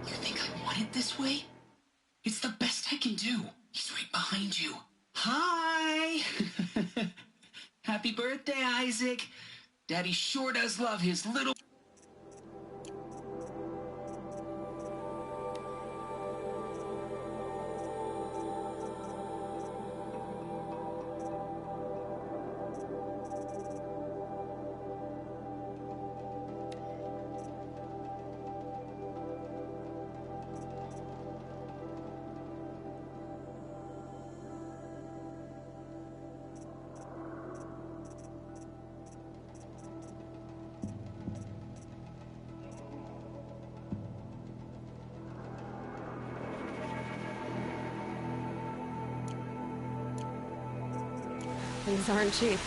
You think I want it this way? It's the best I can do. He's right behind you. Hi! Happy birthday, Isaac. Daddy sure does love his little... These aren't cheap.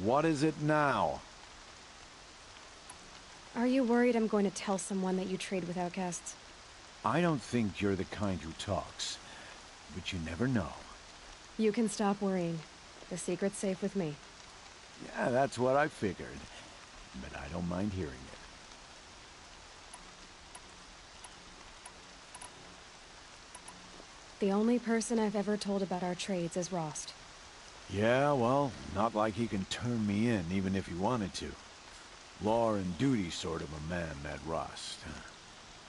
What is it now? Are you worried I'm going to tell someone that you trade with outcasts? I don't think you're the kind who talks, but you never know. You can stop worrying. The secret's safe with me. Yeah, that's what I figured, but I don't mind hearing it. The only person I've ever told about our trades is Rost. Yeah, well, not like he can turn me in, even if he wanted to. Law and duty sort of a man, that Rost.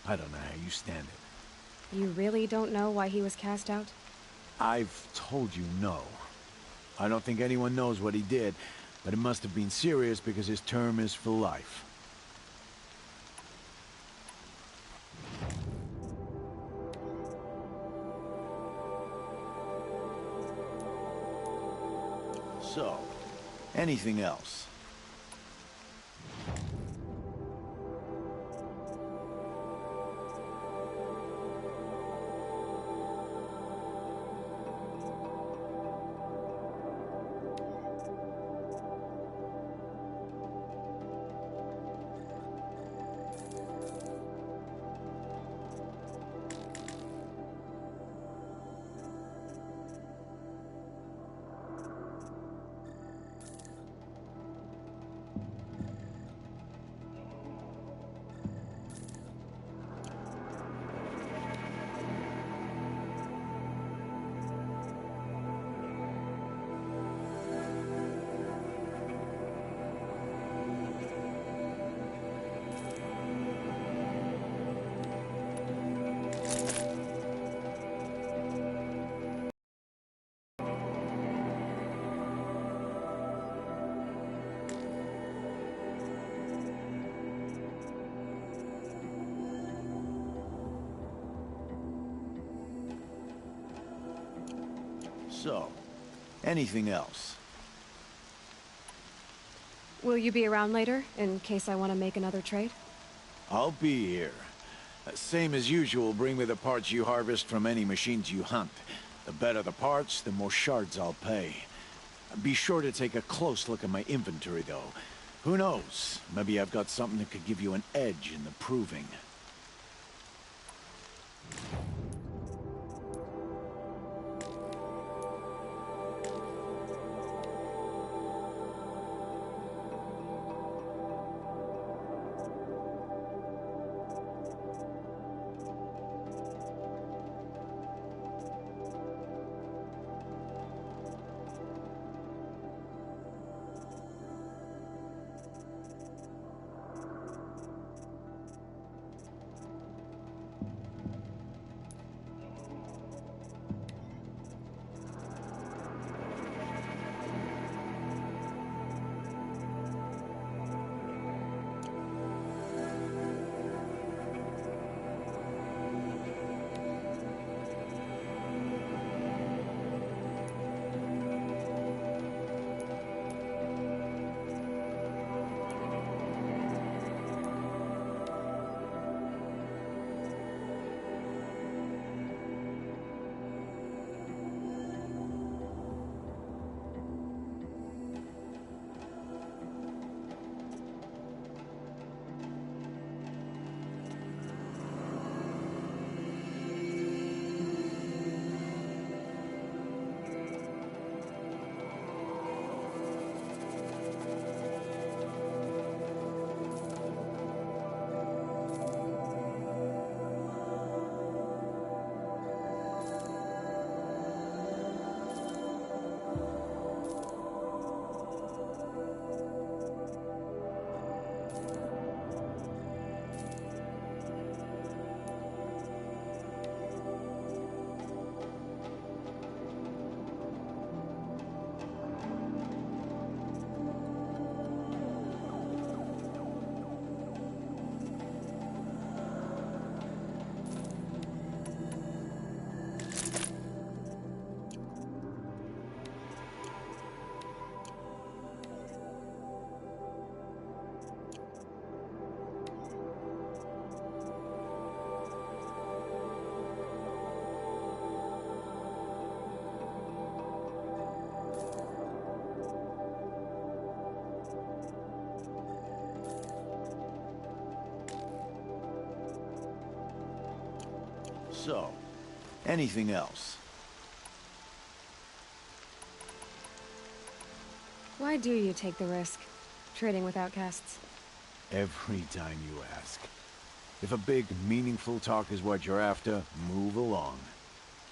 I don't know how you stand it. You really don't know why he was cast out? I've told you no. I don't think anyone knows what he did, but it must have been serious because his term is for life. So, anything else? So, anything else? Will you be around later, in case I want to make another trade? I'll be here. Same as usual, bring me the parts you harvest from any machines you hunt. The better the parts, the more shards I'll pay. Be sure to take a close look at my inventory, though. Who knows? Maybe I've got something that could give you an edge in the proving. So, anything else? Why do you take the risk, trading with outcasts? Every time you ask. If a big, meaningful talk is what you're after, move along.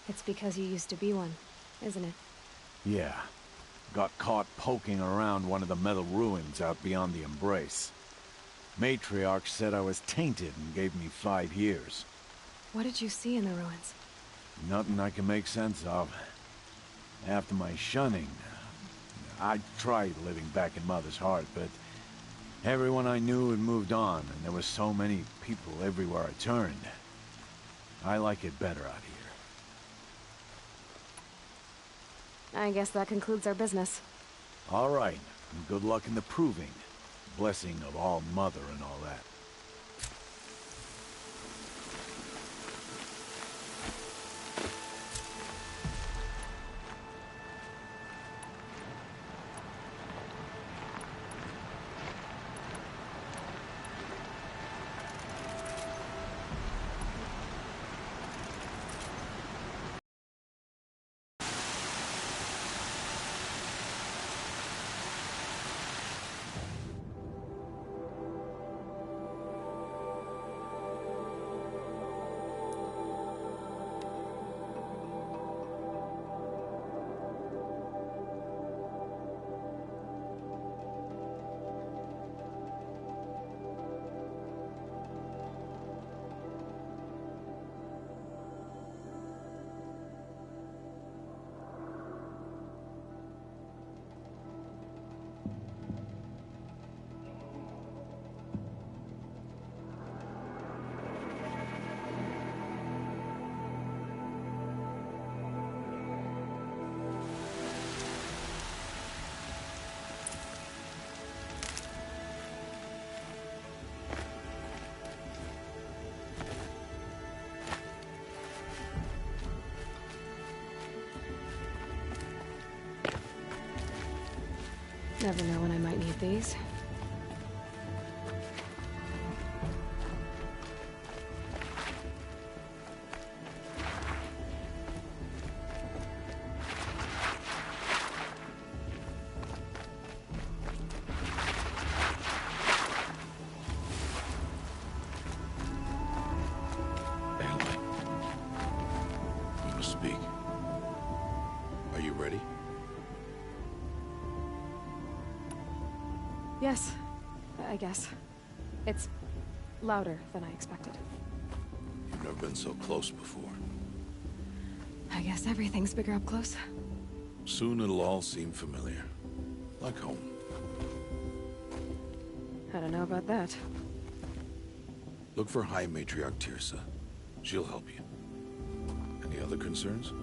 It's because you used to be one, isn't it? Yeah. Got caught poking around one of the metal ruins out beyond the Embrace. Matriarch said I was tainted and gave me 5 years. What did you see in the ruins? Nothing I can make sense of. After my shunning, I tried living back in Mother's heart, but everyone I knew had moved on, and there were so many people everywhere I turned. I like it better out here. I guess that concludes our business. All right, and good luck in the proving. Blessing of All Mother and all that. Never know when I might need these. Aloy, we must speak. Are you ready? Yes, I guess. It's louder than I expected. You've never been so close before. I guess everything's bigger up close. Soon it'll all seem familiar. Like home. I don't know about that. Look for High Matriarch Tirsa. She'll help you. Any other concerns?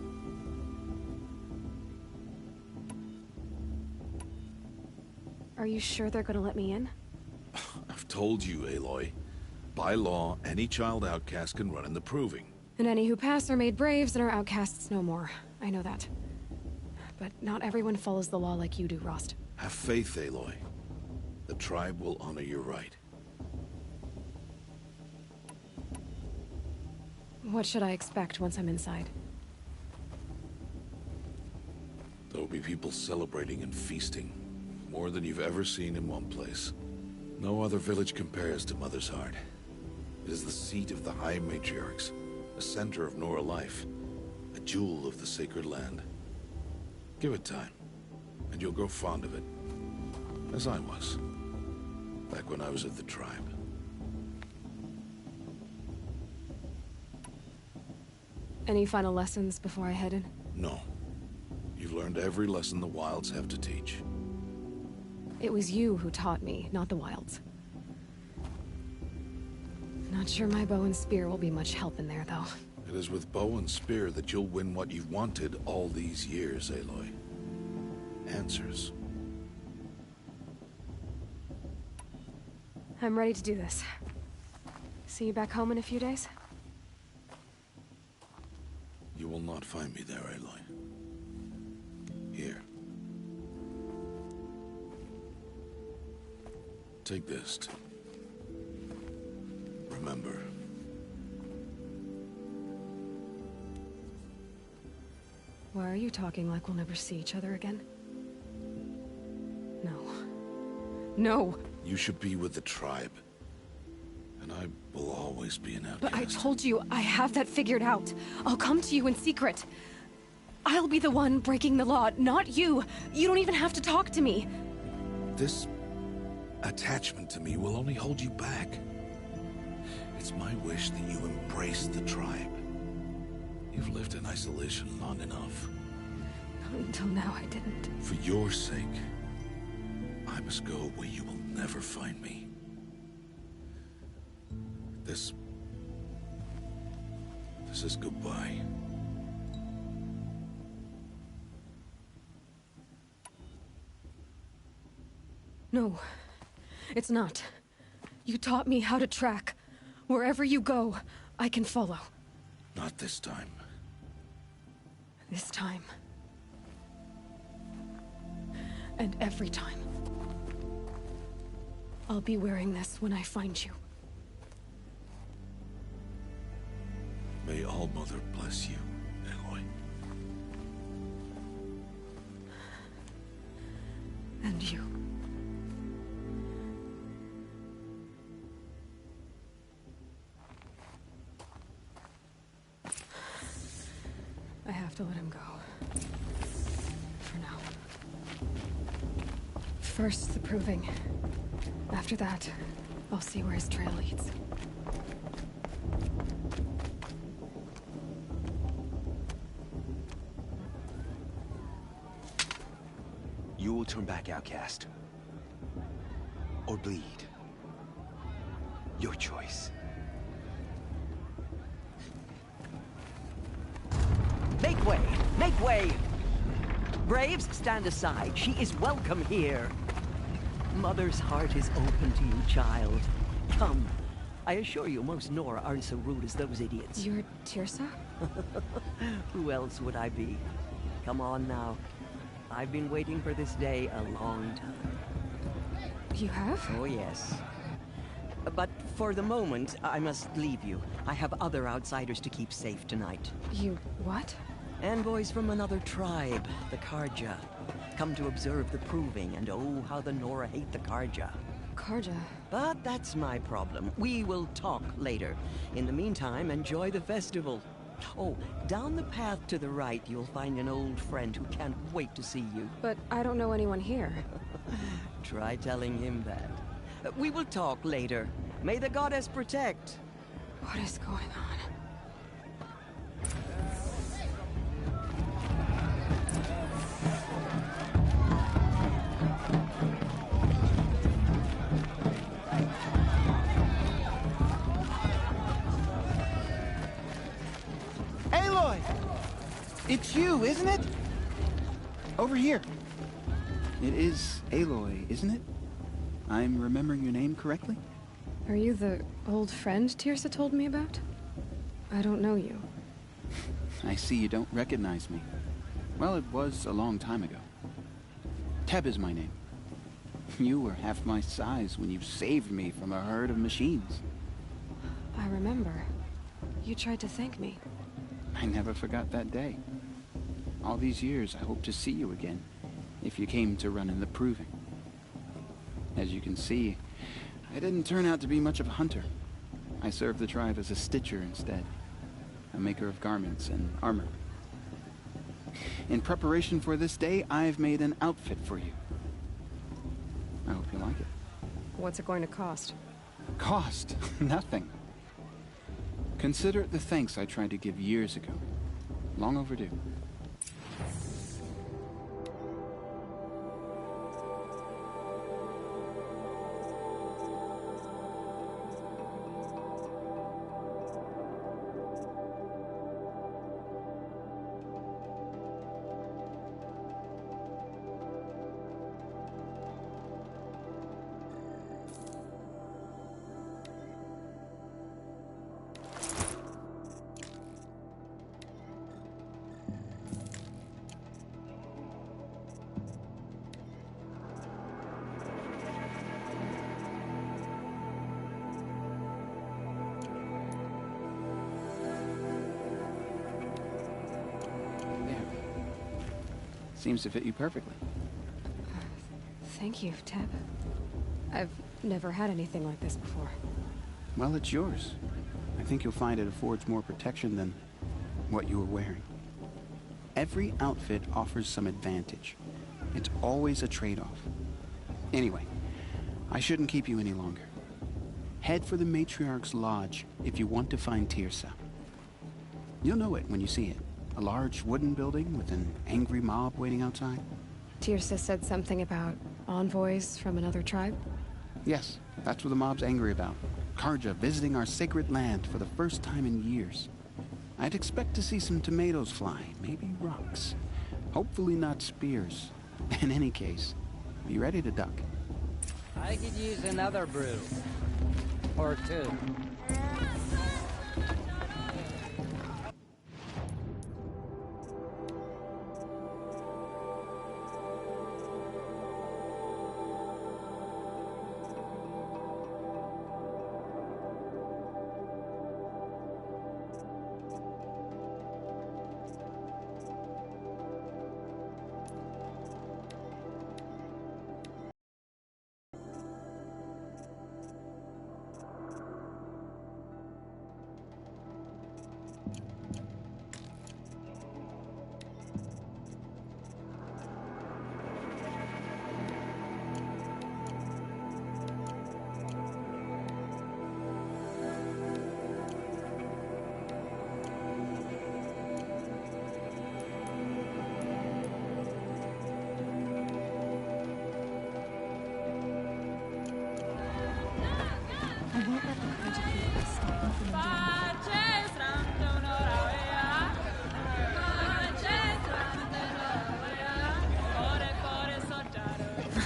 Are you sure they're gonna let me in? I've told you, Aloy. By law, any child outcast can run in the Proving. And any who pass are made braves and are outcasts no more. I know that. But not everyone follows the law like you do, Rost. Have faith, Aloy. The tribe will honor your right. What should I expect once I'm inside? There will be people celebrating and feasting. More than you've ever seen in one place. No other village compares to Mother's Heart. It is the seat of the High Matriarchs, a center of Nora life, a jewel of the sacred land. Give it time, and you'll grow fond of it. As I was, back when I was at the tribe. Any final lessons before I head in? No. You've learned every lesson the Wilds have to teach. It was you who taught me, not the Wilds. Not sure my bow and spear will be much help in there, though. It is with bow and spear that you'll win what you've wanted all these years, Aloy. Answers. I'm ready to do this. See you back home in a few days? You will not find me there, Aloy. Here. Take this. Remember, Why are you talking like we'll never see each other again? No. No! You should be with the tribe. And I will always be an outcast. But I told you, I have that figured out. I'll come to you in secret. I'll be the one breaking the law, not you. You don't even have to talk to me. This attachment to me will only hold you back. It's my wish that you embrace the tribe. You've lived in isolation long enough. Until now, I didn't. For your sake, I must go where you will never find me. This is goodbye. No, it's not. You taught me how to track. Wherever you go, I can follow. Not this time. This time. And every time. I'll be wearing this when I find you. May All Mother bless you, Aloy. And you. I have to let him go. For now. First, the proving. After that, I'll see where his trail leads. You will turn back, outcast. Or bleed. Your choice. Make way! Make way! Braves, stand aside. She is welcome here. Mother's heart is open to you, child. Come. I assure you, most Nora aren't so rude as those idiots. You're Tirsa? Who else would I be? Come on now. I've been waiting for this day a long time. You have? Oh, yes. But for the moment, I must leave you. I have other outsiders to keep safe tonight. You what? Envoys from another tribe, the Karja. Come to observe the proving, and oh, how the Nora hate the Karja. Karja? But that's my problem. We will talk later. In the meantime, enjoy the festival. Oh, down the path to the right, you'll find an old friend who can't wait to see you. But I don't know anyone here. Try telling him that. We will talk later. May the goddess protect. What is going on? Aloy! It's you, isn't it? Over here. It is Aloy, isn't it? I'm remembering your name correctly? Are you the old friend Tirsa told me about? I don't know you. I see you don't recognize me. Well, it was a long time ago. Teb is my name. You were half my size when you saved me from a herd of machines. I remember. You tried to thank me. I never forgot that day. All these years, I hope to see you again, if you came to run in the proving. As you can see, I didn't turn out to be much of a hunter. I served the tribe as a stitcher instead, a maker of garments and armor. In preparation for this day, I've made an outfit for you. I hope you like it. What's it going to cost? Cost? Nothing. Consider it the thanks I tried to give years ago. Long overdue. Seems to fit you perfectly. Thank you, Teb. I've never had anything like this before. Well, it's yours. I think you'll find it affords more protection than what you were wearing. Every outfit offers some advantage. It's always a trade-off. Anyway, I shouldn't keep you any longer. Head for the Matriarch's Lodge if you want to find Tirsa. You'll know it when you see it. A large wooden building with an angry mob waiting outside. Tirsa said something about envoys from another tribe? Yes, that's what the mob's angry about. Karja visiting our sacred land for the first time in years. I'd expect to see some tomatoes fly, maybe rocks. Hopefully not spears. In any case, be ready to duck. I could use another brew. Or two.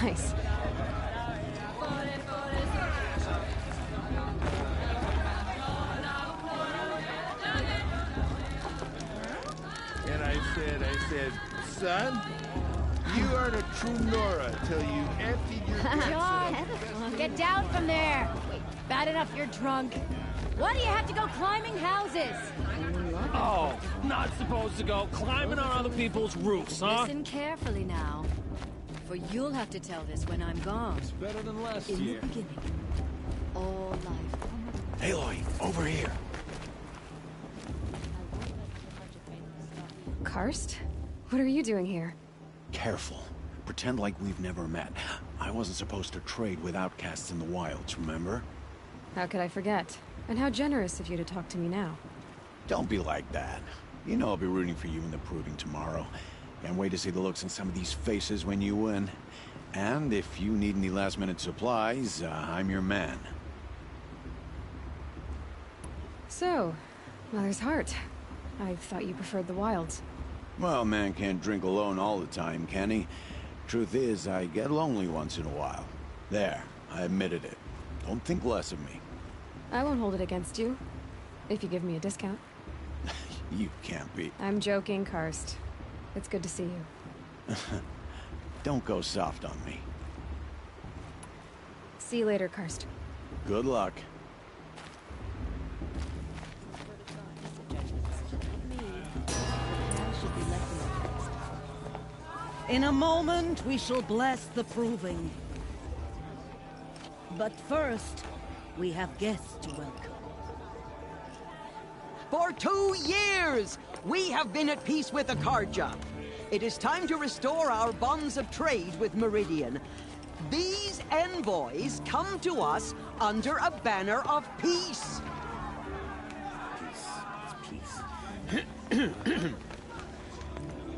Nice. And I said, son, you aren't a true Nora till you emptied your guts. John, get down from there. Bad enough you're drunk. Why do you have to go climbing houses? Oh, not supposed to go climbing on other people's roofs, huh? Listen carefully now, for you'll have to tell this when I'm gone. It's better than last In year. the beginning, all life. Aloy, over here. Karst? What are you doing here? Careful. Pretend like we've never met. I wasn't supposed to trade with outcasts in the wilds, remember? How could I forget? And how generous of you to talk to me now. Don't be like that. You know I'll be rooting for you in the proving tomorrow. Can't wait to see the looks on some of these faces when you win. And if you need any last-minute supplies, I'm your man. So, Mother's Heart. I thought you preferred the wilds. Well, man can't drink alone all the time, can he? Truth is, I get lonely once in a while. There, I admitted it. Don't think less of me. I won't hold it against you, if you give me a discount. You can't be. I'm joking, Karst. It's good to see you. Don't go soft on me. See you later, Karst. Good luck. In a moment, we shall bless the proving. But first, we have guests to welcome. For 2 years, we have been at peace with the Karja. It is time to restore our bonds of trade with Meridian. These envoys come to us under a banner of peace. Peace.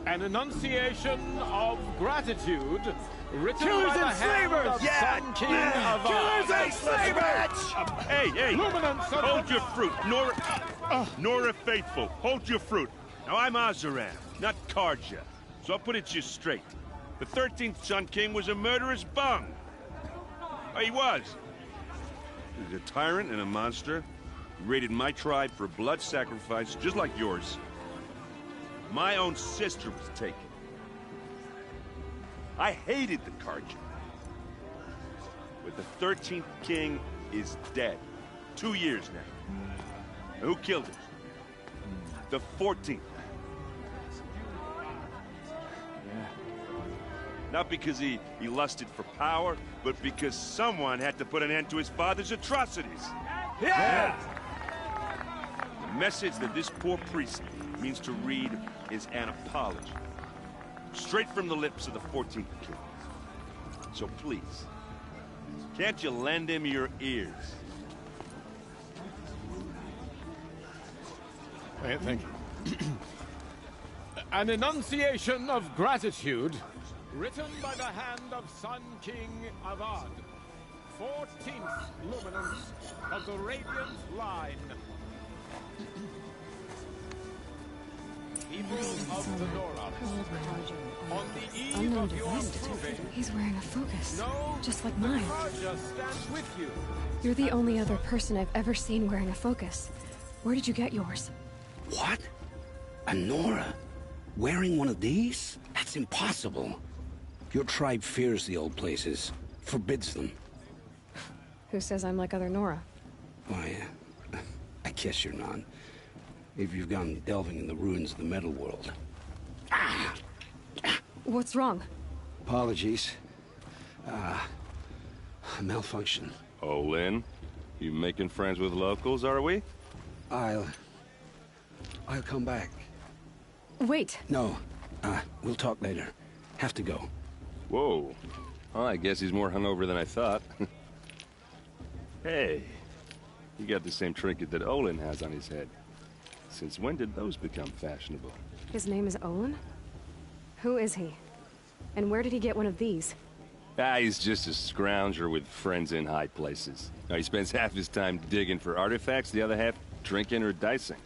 An enunciation of gratitude written Killers by the and hand slavers! of Yeah! Sun King of Killers and slavers! Hey! Luminance of Hold your fruit, Nora Faithful. Hold your fruit. Now I'm Azaran, not Karja, so I'll put it just straight. The 13th Sun King was a murderous bung. Oh, he was. He was a tyrant and a monster. He raided my tribe for blood sacrifice, just like yours. My own sister was taken. I hated the Karja. But the 13th king is dead. 2 years now. And who killed him? The 14th. Not because he lusted for power, but because someone had to put an end to his father's atrocities. Yeah! The message that this poor priest means to read is an apology. Straight from the lips of the 14th king. So please, can't you lend him your ears? Thank you. An enunciation of gratitude, written by the hand of Sun King Avad, 14th luminance of the Radiant Line. People of the Nora, on the eve Unknown of your device proving, detected. He's wearing a focus, know just like the mine. Karja stands with you. You're the only other person I've ever seen wearing a focus. Where did you get yours? What? A Nora? Wearing one of these? That's impossible. Your tribe fears the old places, forbids them. Who says I'm like other Nora? Why, I guess you're not. If you've gone delving in the ruins of the metal world. What's wrong? Apologies. Malfunction. Oh, Lynn? You making friends with locals, are we? I'll come back. Wait. No. We'll talk later. Have to go. Whoa. Oh, I guess he's more hungover than I thought. Hey, you got the same trinket that Olin has on his head. Since when did those become fashionable? His name is Olin? Who is he? And where did he get one of these? He's just a scrounger with friends in high places. Now, he spends half his time digging for artifacts, the other half drinking or dicing.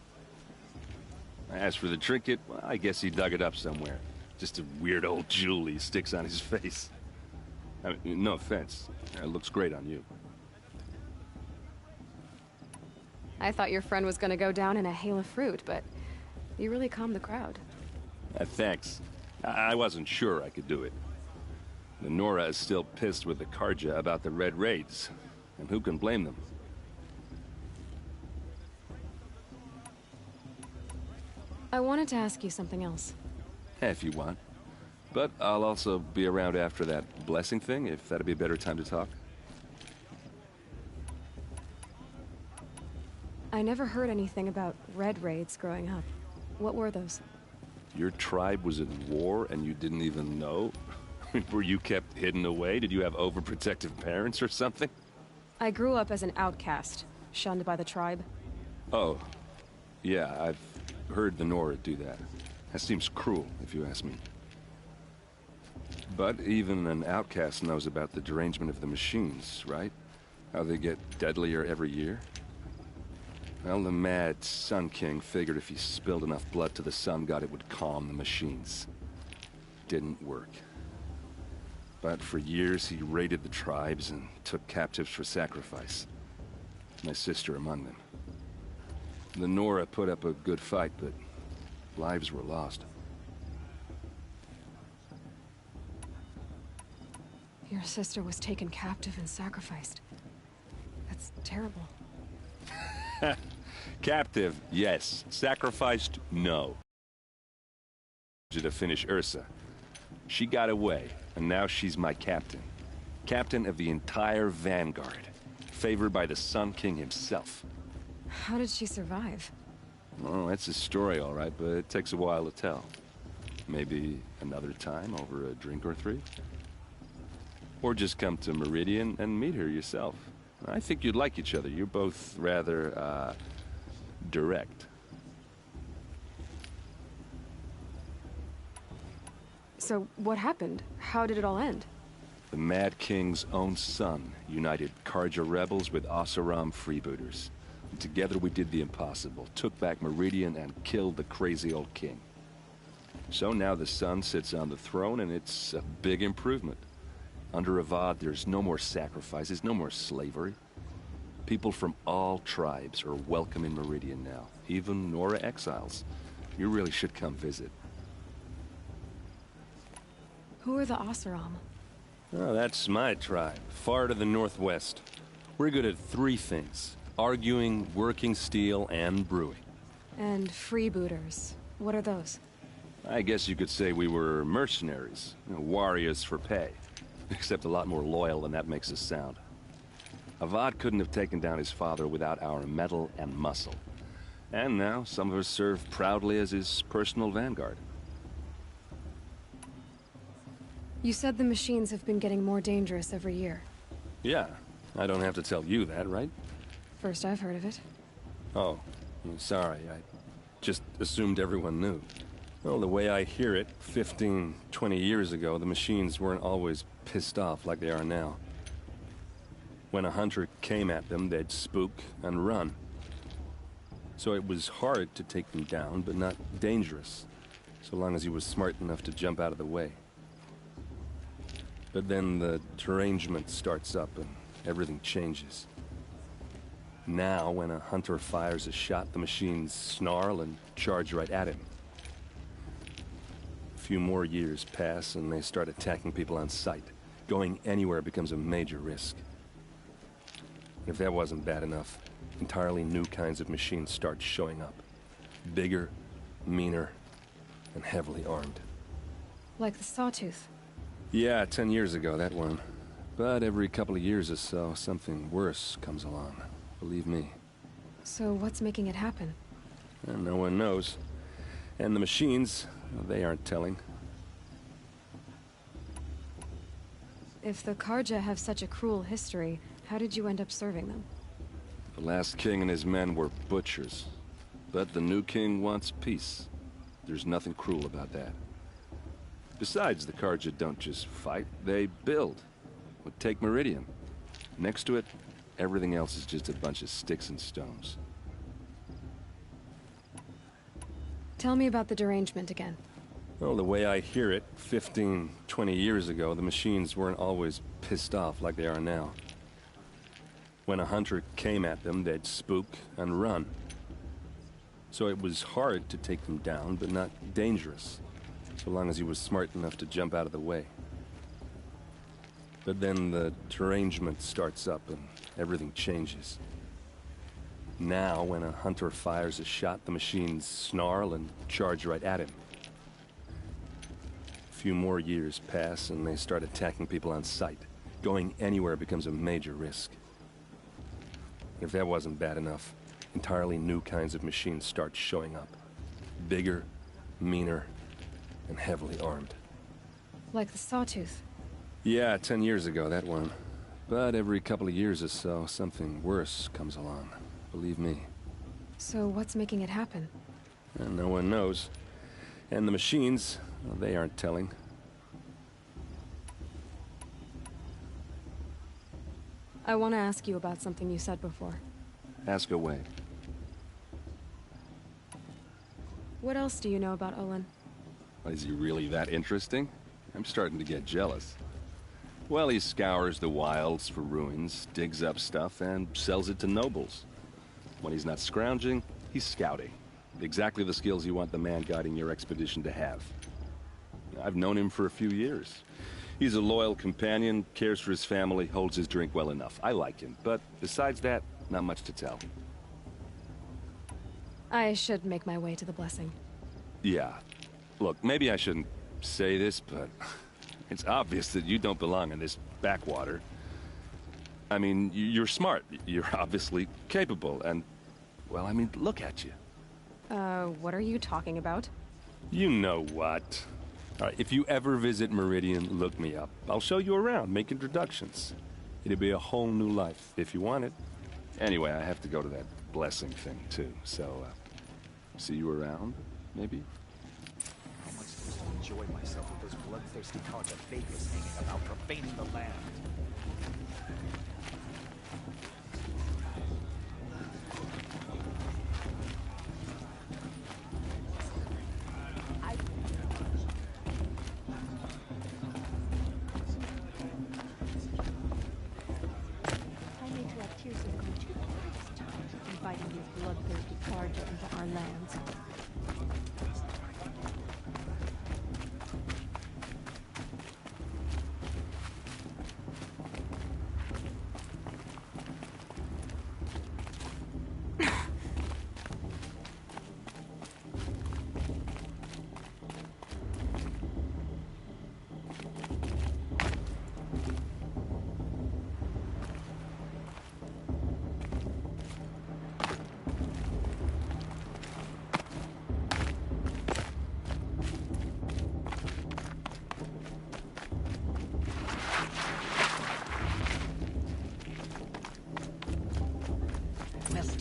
As for the trinket, well, I guess he dug it up somewhere. Just a weird old jewel he sticks on his face. I mean, no offense. It looks great on you. I thought your friend was gonna go down in a hail of fruit, but you really calmed the crowd. Thanks. I wasn't sure I could do it. The Nora is still pissed with the Karja about the Red Raids, and who can blame them? I wanted to ask you something else. If you want. But I'll also be around after that blessing thing, if that'd be a better time to talk. I never heard anything about Red Raids growing up. What were those? Your tribe was in war and you didn't even know? Were you kept hidden away? Did you have overprotective parents or something? I grew up as an outcast, shunned by the tribe. Oh. Yeah, I've heard the Nora do that. That seems cruel, if you ask me. But even an outcast knows about the derangement of the machines, right? How they get deadlier every year? Well, the mad Sun King figured if he spilled enough blood to the Sun God, it would calm the machines. Didn't work. But for years, he raided the tribes and took captives for sacrifice. My sister among them. The Nora put up a good fight, but lives were lost. Your sister was taken captive and sacrificed. That's terrible. Captive, yes. Sacrificed, no. To finish Ursa. She got away, and now she's my captain. Captain of the entire Vanguard. Favored by the Sun King himself. How did she survive? Oh, that's a story, all right, but it takes a while to tell. Maybe another time over a drink or three? Or just come to Meridian and meet her yourself. I think you'd like each other. You're both rather, direct. So, what happened? How did it all end? The Mad King's own son united Karja rebels with Oseram freebooters. And together we did the impossible, took back Meridian and killed the crazy old king. So now the son sits on the throne and it's a big improvement. Under Avad, there's no more sacrifices, no more slavery. People from all tribes are welcome in Meridian now, even Nora exiles. You really should come visit. Who are the Oseram? Oh, that's my tribe, far to the northwest. We're good at three things: arguing, working steel, and brewing. And freebooters. What are those? I guess you could say we were mercenaries, warriors for pay. Except a lot more loyal than that makes us sound. Avad couldn't have taken down his father without our metal and muscle. And now, some of us serve proudly as his personal vanguard. You said the machines have been getting more dangerous every year. Yeah, I don't have to tell you that, right? First I've heard of it. Oh, sorry, I just assumed everyone knew. Well, the way I hear it, 15, 20 years ago, the machines weren't always pissed off like they are now. When a hunter came at them, they'd spook and run. So it was hard to take them down, but not dangerous, so long as he was smart enough to jump out of the way. But then the derangement starts up and everything changes. Now, when a hunter fires a shot, the machines snarl and charge right at him. A few more years pass and they start attacking people on sight. Going anywhere becomes a major risk. If that wasn't bad enough, entirely new kinds of machines start showing up. Bigger, meaner, and heavily armed. Like the Sawtooth. Yeah, 10 years ago, that one. But every couple of years or so, something worse comes along. Believe me. So what's making it happen? And no one knows. And the machines, they aren't telling. If the Karja have such a cruel history, how did you end up serving them? The last king and his men were butchers. But the new king wants peace. There's nothing cruel about that. Besides, the Karja don't just fight, they build. Well, take Meridian. Next to it, everything else is just a bunch of sticks and stones. Tell me about the derangement again. Well, the way I hear it, 15, 20 years ago, the machines weren't always pissed off like they are now. When a hunter came at them, they'd spook and run. So it was hard to take them down, but not dangerous, so long as he was smart enough to jump out of the way. But then the derangement starts up and everything changes. Now, when a hunter fires a shot, the machines snarl and charge right at him. A few more years pass and they start attacking people on sight. Going anywhere becomes a major risk. If that wasn't bad enough, entirely new kinds of machines start showing up. Bigger, meaner, and heavily armed. Like the Sawtooth. Yeah, 10 years ago, that one. But every couple of years or so, something worse comes along. Believe me. So what's making it happen? And no one knows. And the machines, well, they aren't telling. I want to ask you about something you said before. Ask away. What else do you know about Olin? Is he really that interesting? I'm starting to get jealous. Well, he scours the wilds for ruins, digs up stuff, and sells it to nobles. When he's not scrounging, he's scouting. Exactly the skills you want the man guiding your expedition to have. I've known him for a few years. He's a loyal companion, cares for his family, holds his drink well enough. I like him, but besides that, not much to tell. I should make my way to the blessing. Yeah. Look, maybe I shouldn't say this, but it's obvious that you don't belong in this backwater. I mean, you're smart. You're obviously capable, and, well, I mean, look at you. What are you talking about? You know what. All right, if you ever visit Meridian, look me up. I'll show you around, make introductions. It'll be a whole new life, if you want it. Anyway, I have to go to that blessing thing, too, so, see you around, maybe? How much do I enjoy myself with those bloodthirsty Karja fakers hanging about profaning the land? Inviting these bloodthirsty Karja into our lands.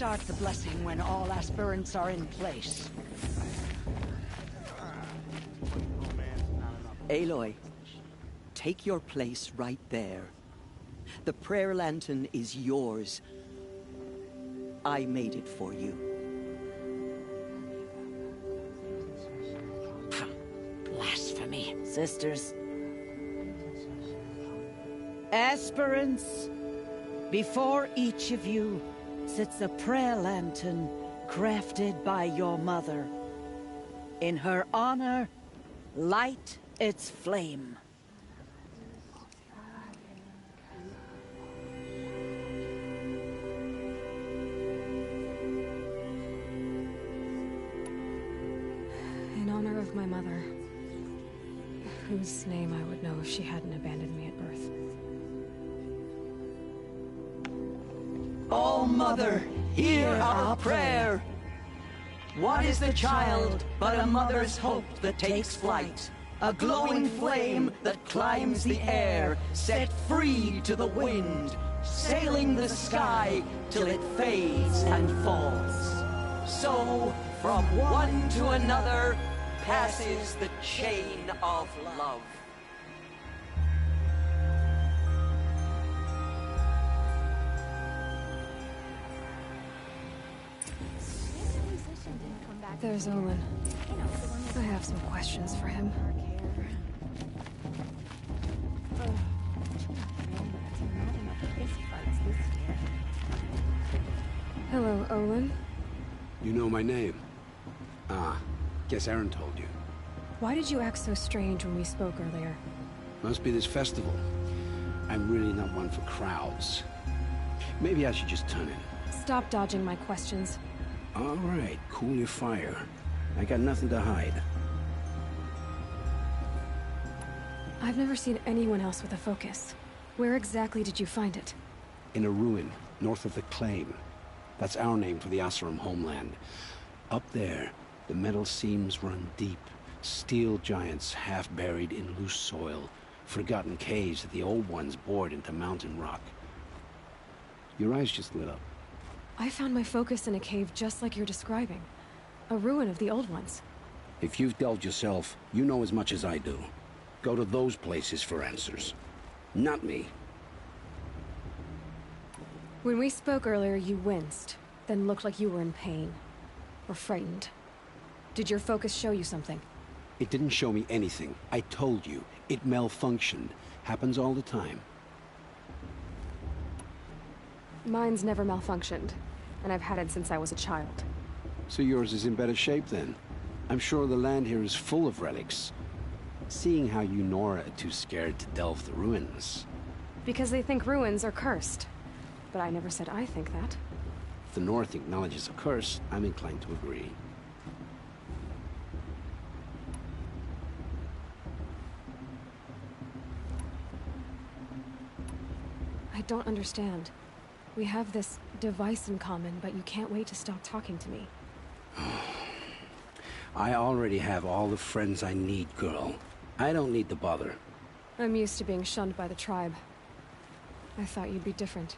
start the blessing when all aspirants are in place. Aloy, take your place right there. The prayer lantern is yours. I made it for you. Blasphemy, sisters. Aspirants, before each of you sits a prayer lantern crafted by your mother. In her honor, light its flame. In honor of my mother, whose name I would know if she hadn't abandoned me at birth. Oh, Mother, hear our prayer. What is the child but a mother's hope that takes flight? A glowing flame that climbs the air, set free to the wind, sailing the sky till it fades and falls. So, from one to another, passes the chain of love. There's Olin. I have some questions for him. Hello, Olin. You know my name? Ah, guess Aaron told you. Why did you act so strange when we spoke earlier? Must be this festival. I'm really not one for crowds. Maybe I should just turn in. Stop dodging my questions. All right, cool your fire. I got nothing to hide. I've never seen anyone else with a focus. Where exactly did you find it? In a ruin, north of the Claim. That's our name for the Oseram homeland. Up there, the metal seams run deep. Steel giants half buried in loose soil. Forgotten caves that the old ones bored into mountain rock. Your eyes just lit up. I found my focus in a cave just like you're describing. A ruin of the old ones. If you've delved yourself, you know as much as I do. Go to those places for answers. Not me. When we spoke earlier, you winced, then looked like you were in pain. Or frightened. Did your focus show you something? It didn't show me anything. I told you. It malfunctioned. Happens all the time. Mine's never malfunctioned, and I've had it since I was a child. So yours is in better shape then. I'm sure the land here is full of relics. Seeing how you Nora are too scared to delve the ruins. Because they think ruins are cursed. But I never said I think that. If the North acknowledges a curse, I'm inclined to agree. I don't understand. We have this device in common, but you can't wait to stop talking to me. I already have all the friends I need, girl. I don't need the bother. I'm used to being shunned by the tribe. I thought you'd be different.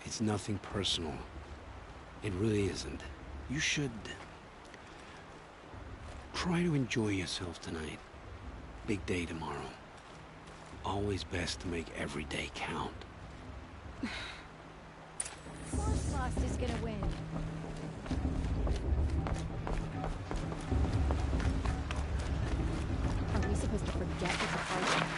It's nothing personal. It really isn't. You should... try to enjoy yourself tonight. Big day tomorrow. Always best to make every day count. Force Lost is gonna win. Are we supposed to forget what the fight?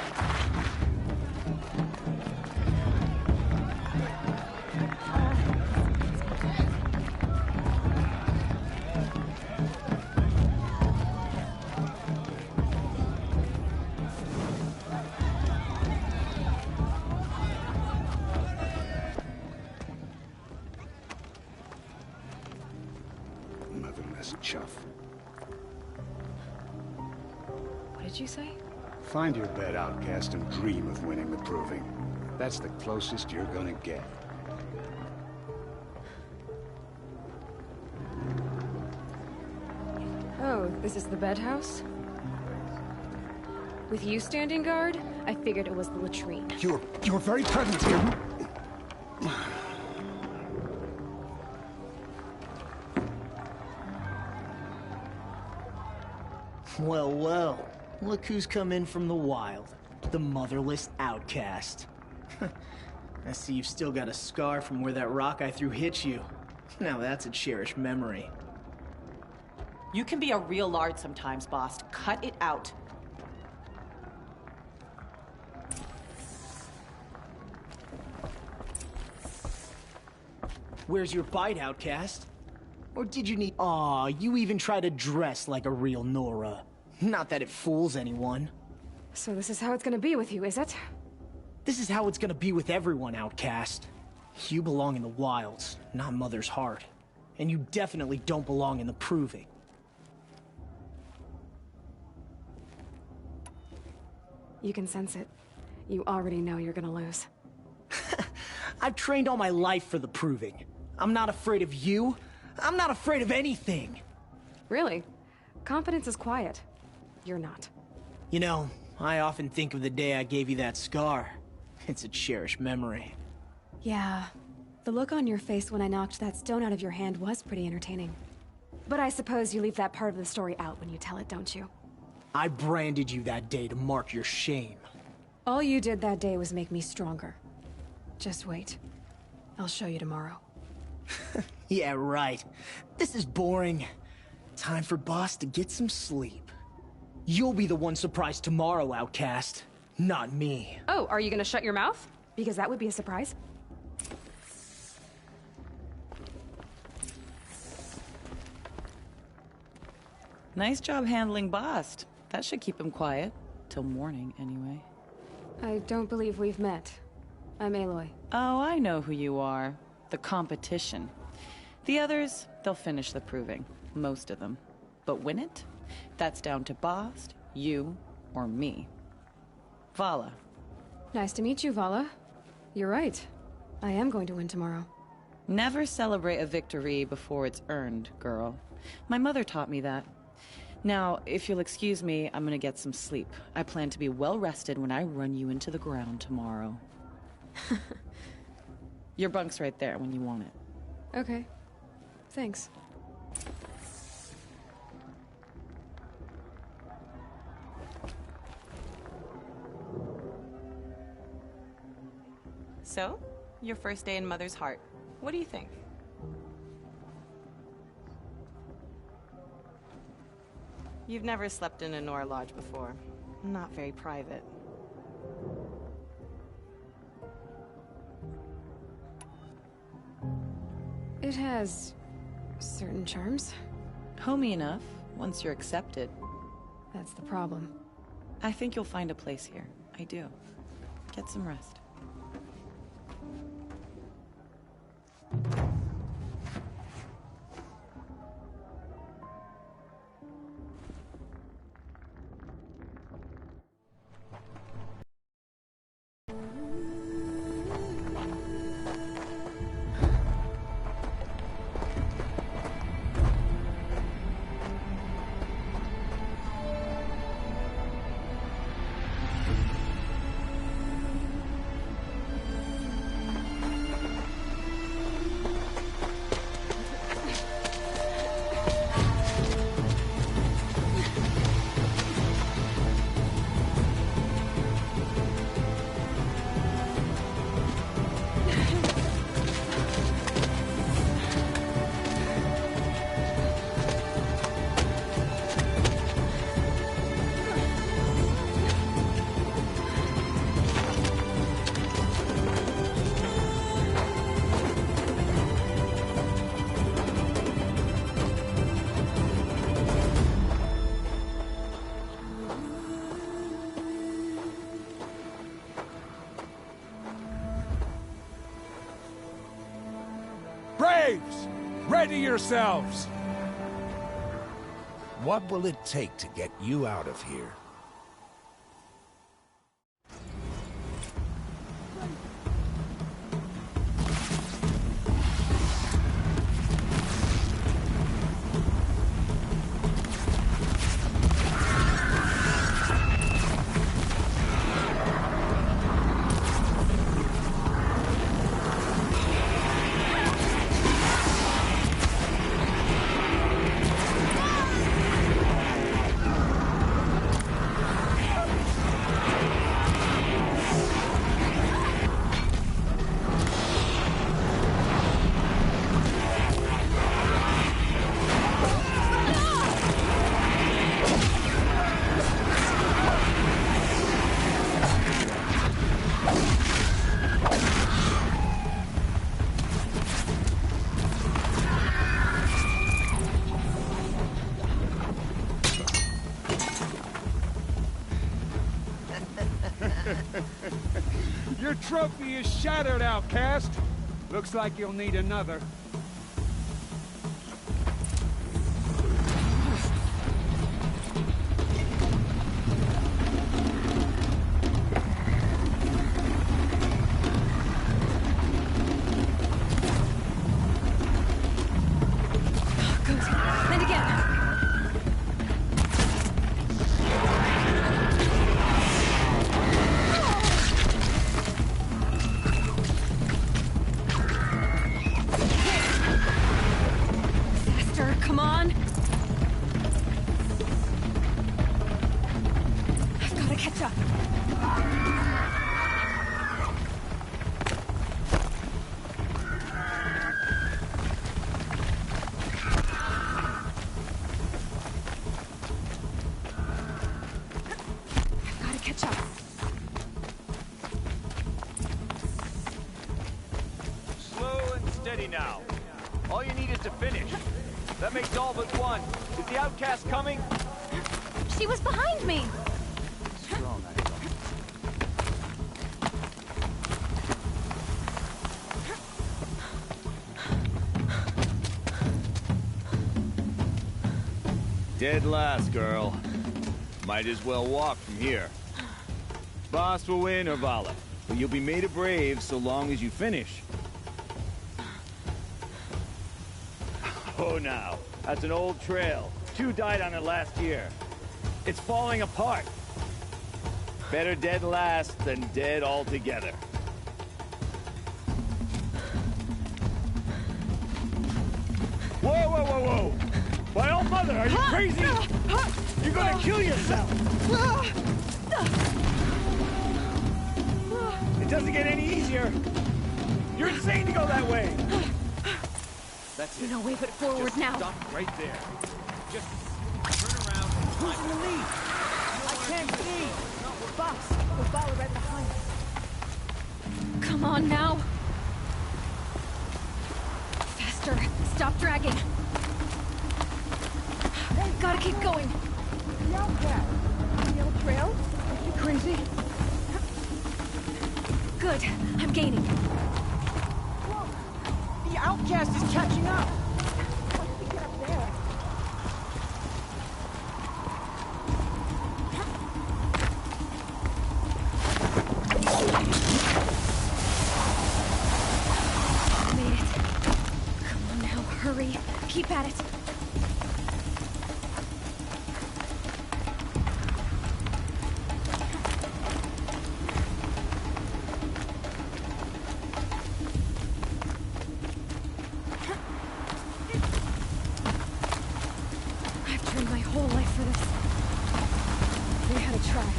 Chuff. What did you say? Find your bed, outcast, and dream of winning the proving. That's the closest you're gonna get. Oh, this is the bed house? With you standing guard, I figured it was the latrine. Your very presence here... Well, well. Look who's come in from the wild. The motherless outcast. I see you've still got a scar from where that rock I threw hit you. Now that's a cherished memory. You can be a real lard sometimes, boss. Cut it out. Where's your bite, outcast? Or did you need— Aw, you even try to dress like a real Nora. Not that it fools anyone. So this is how it's gonna be with you, is it? This is how it's gonna be with everyone, outcast. You belong in the wilds, not Mother's heart. And you definitely don't belong in the proving. You can sense it. You already know you're gonna lose. I've trained all my life for the proving. I'm not afraid of you. I'm not afraid of anything. Really? Confidence is quiet. You're not. You know, I often think of the day I gave you that scar. It's a cherished memory. Yeah. The look on your face when I knocked that stone out of your hand was pretty entertaining. But I suppose you leave that part of the story out when you tell it, don't you? I branded you that day to mark your shame. All you did that day was make me stronger. Just wait. I'll show you tomorrow. Yeah, right. This is boring. Time for Boss to get some sleep. You'll be the one surprised tomorrow, outcast. Not me. Oh, are you gonna shut your mouth? Because that would be a surprise. Nice job handling Bast. That should keep him quiet. Till morning, anyway. I don't believe we've met. I'm Aloy. Oh, I know who you are. The competition. The others, they'll finish the proving. Most of them. But win it? That's down to Bast, you, or me. Vala. Nice to meet you, Vala. You're right. I am going to win tomorrow. Never celebrate a victory before it's earned, girl. My mother taught me that. Now, if you'll excuse me, I'm gonna get some sleep. I plan to be well rested when I run you into the ground tomorrow. Your bunk's right there when you want it. Okay. Thanks. So, your first day in Mother's heart. What do you think? You've never slept in a Nora lodge before. Not very private. It has certain charms. Homey enough, once you're accepted. That's the problem. I think you'll find a place here. I do. Get some rest. Braves! Ready yourselves! What will it take to get you out of here? trophy is shattered, outcast. Looks like you'll need another. Good. And again. Faster, come on. I've got to catch up. I've got to catch up. Slow and steady now. All you need is to finish. That makes all but one. Is the outcast coming? She was behind me. Strong, Dead last, girl. Might as well walk from here. Boss will win or Vala, but you'll be made a brave so long as you finish. Oh, now. That's an old trail. 2 died on it last year. It's falling apart. Better dead last than dead altogether. Whoa, whoa, whoa, whoa! My old mother, are you crazy? You're gonna kill yourself! It doesn't get any easier! You're insane to go that way! That's it. No way but forward Just now. stop right there. Just turn around. Who's in the lead? I can't see. Boss, with Vala right behind us. Come on now. Faster. Stop dragging. Gotta keep going. The outcast. The old trail? Are you crazy? Good. I'm gaining. Whoa. The outcast is catching up. Once we get up there. Made it. Come on now, hurry. Keep at it. I've trained my whole life for this. They had a tribe,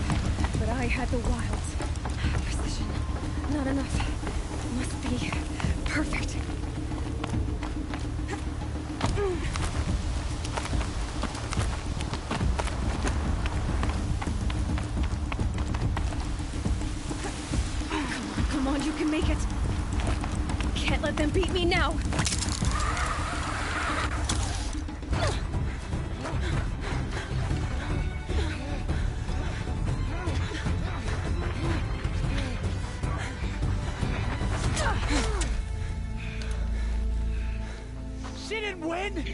but I had the wilds. Precision. Not enough. It must be perfect. Come on, you can make it. Can't let them beat me now. She didn't win!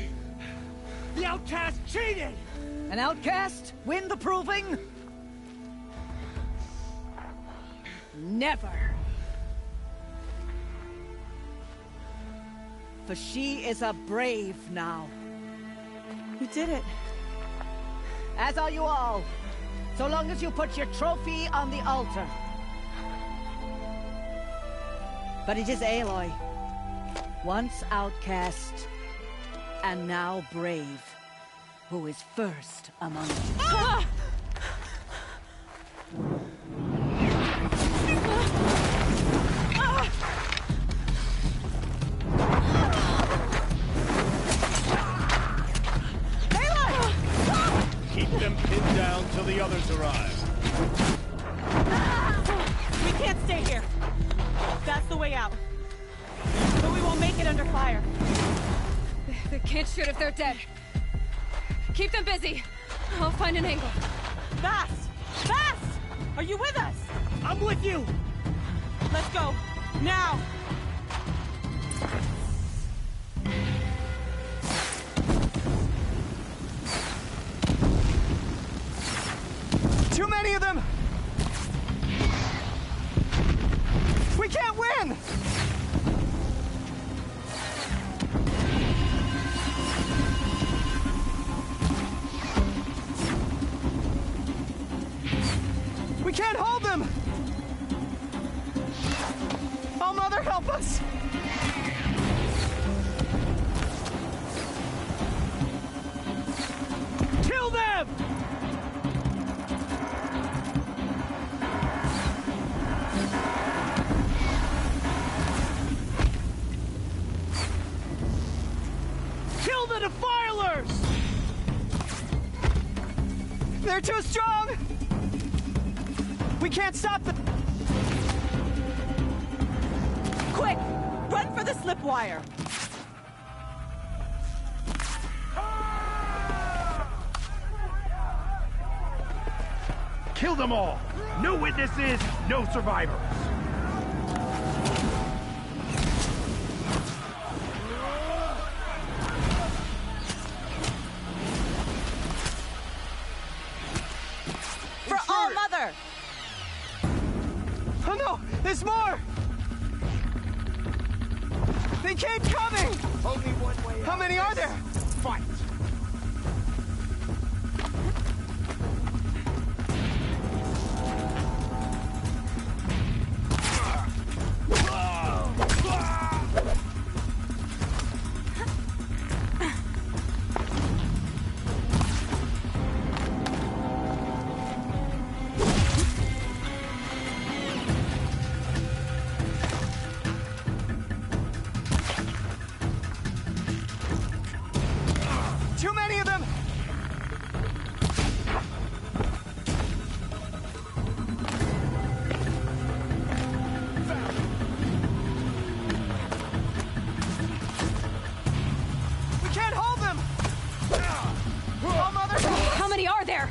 The outcast cheated! An outcast? Win the proving? Never. For she is a brave now. You did it. As are you all. So long as you put your trophy on the altar. But it is Aloy. Once outcast, and now brave, who is first among you. Ah! Keep them pinned down till the others arrive. We can't stay here. That's the way out. But we won't make it under fire. They can't shoot if they're dead. Keep them busy. I'll find an angle. Fast! Fast! Are you with us? I'm with you! Let's go! Now! Too many of them! We can't win! We can't hold them! Oh, Mother, help us! Kill them! Kill the defilers! They're too strong! We can't stop them! Quick! Run for the slip wire! Kill them all! No witnesses, no survivors! For All Mother! Oh no! There's more! They keep coming! Only one way. How many are there? Fight! Too many of them! We can't hold them! Oh, Mother! How many are there?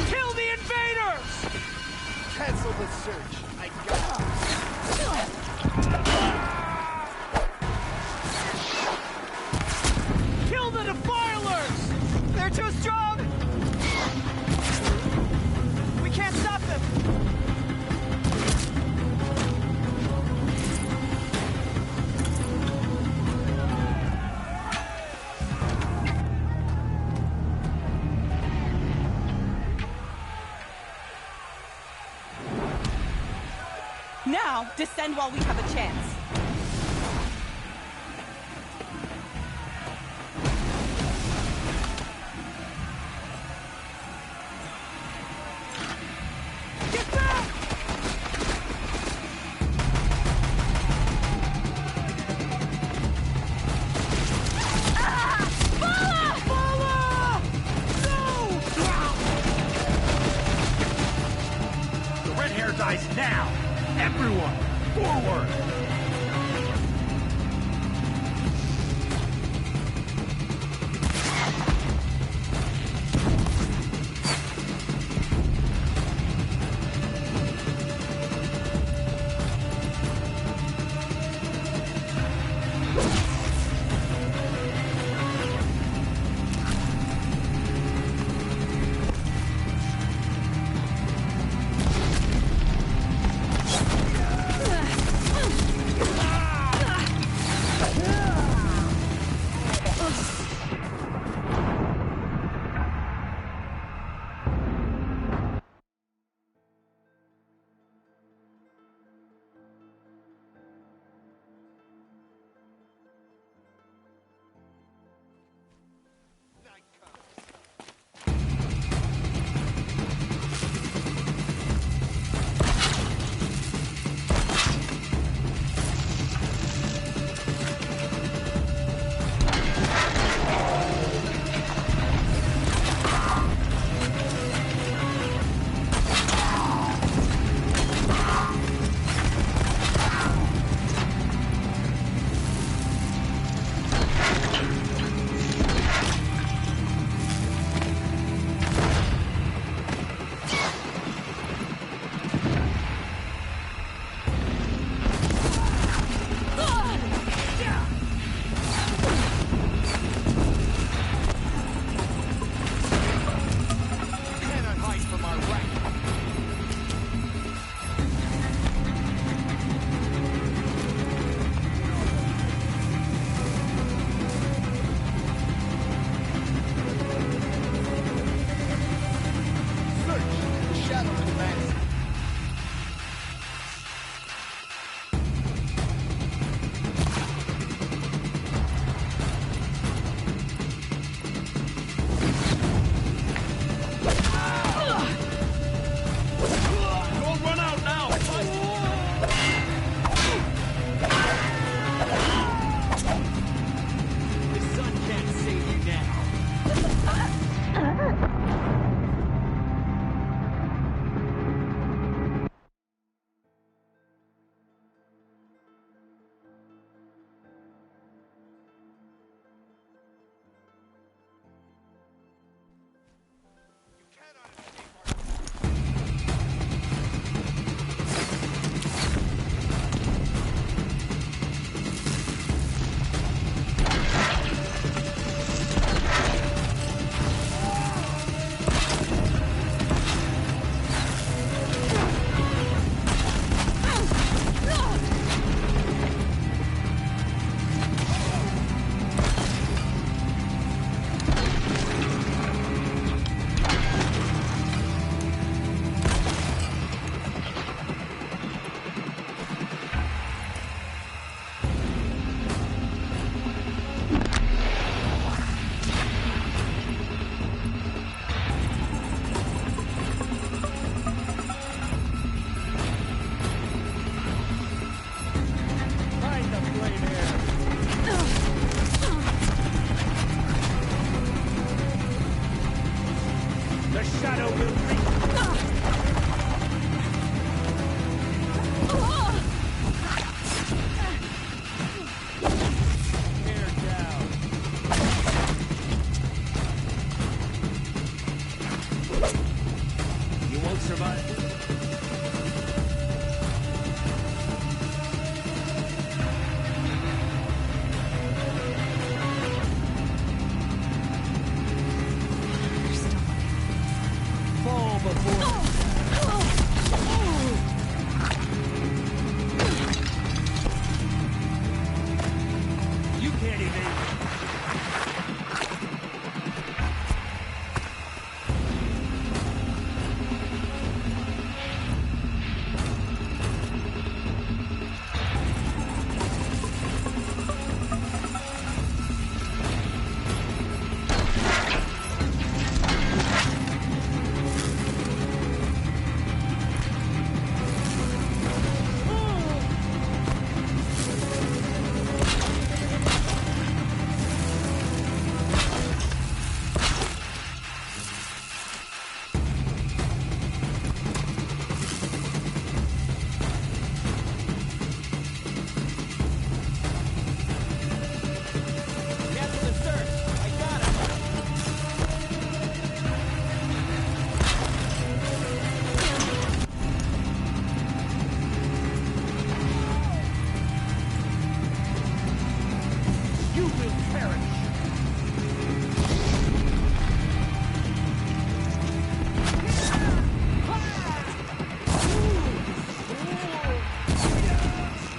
Kill the invaders! Cancel the search. I got it. Kill the defilers! They're too strong! We can't stop them! Now, descend while we have a chance. Get back! The red hair dies now! Everyone, forward!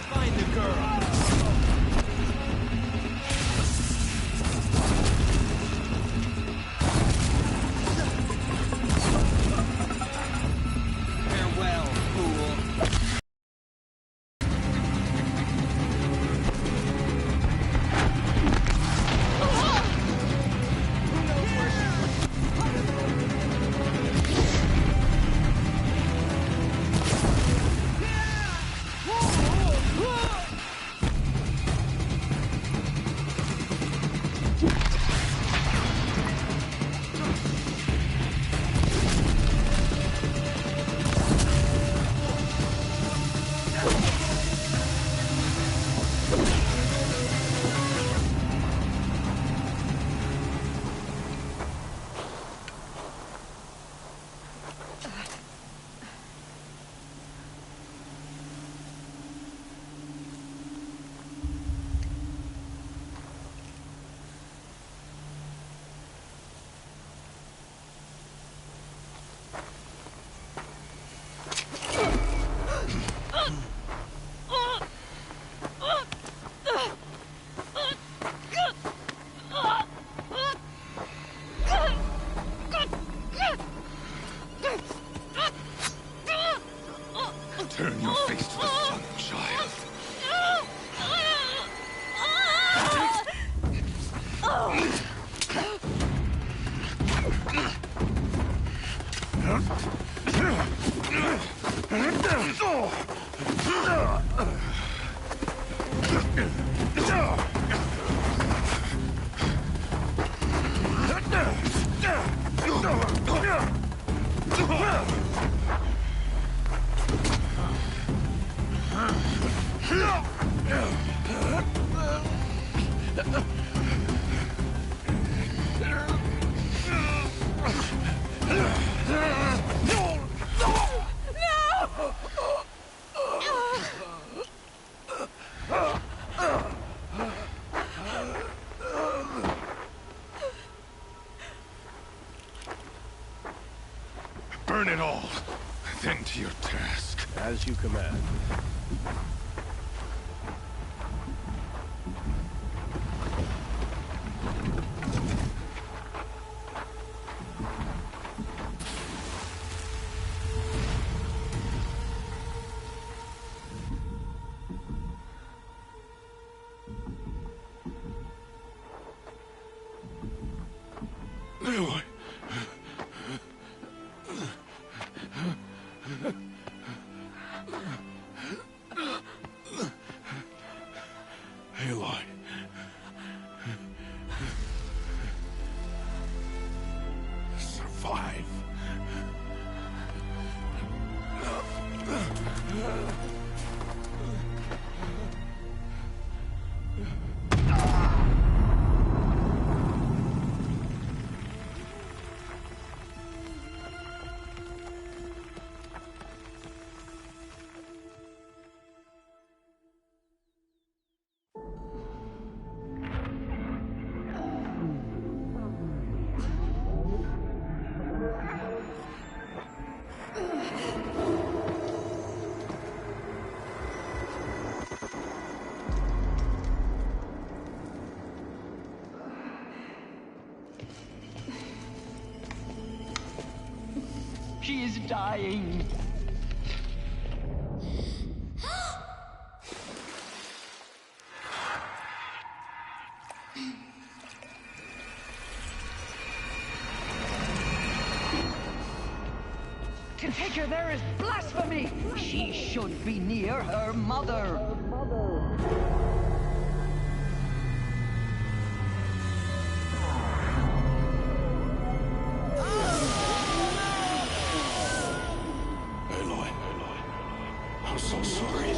Find the girl. Farewell, fool. Turn your face to the sun, child. Burn it all, then to your task. As you command. Aloy. Aloy. Survive. She is dying. To take her there is blasphemy. She should be near her mother. Aloy. I'm so sorry.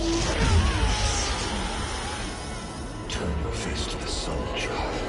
Turn your face to the sun, child.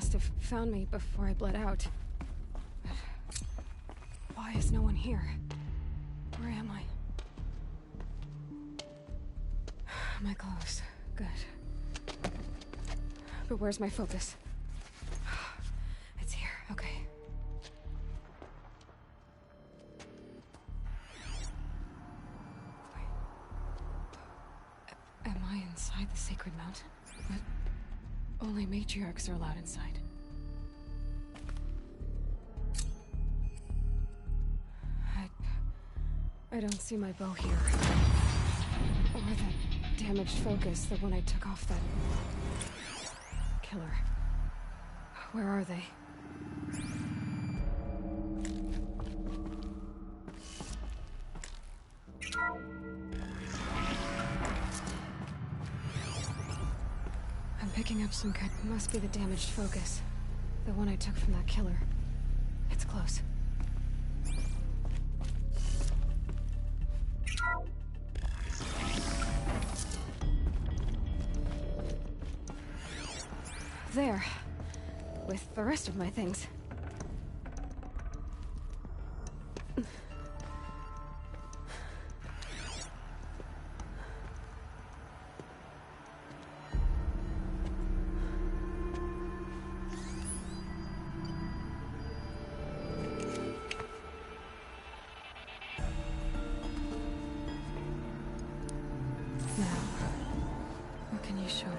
must have found me before I bled out. Why is no one here? Where am I? My clothes. Good. But where's my focus? It's here. Okay. Wait. Am I inside the sacred mountain? But only matriarchs are allowed inside. I don't see my bow here. Or that damaged focus, the one I took off that killer. Where are they? I'm picking up some kind. Must be the damaged focus. The one I took from that killer. It's close. There. With the rest of my things. Now, what can you show me?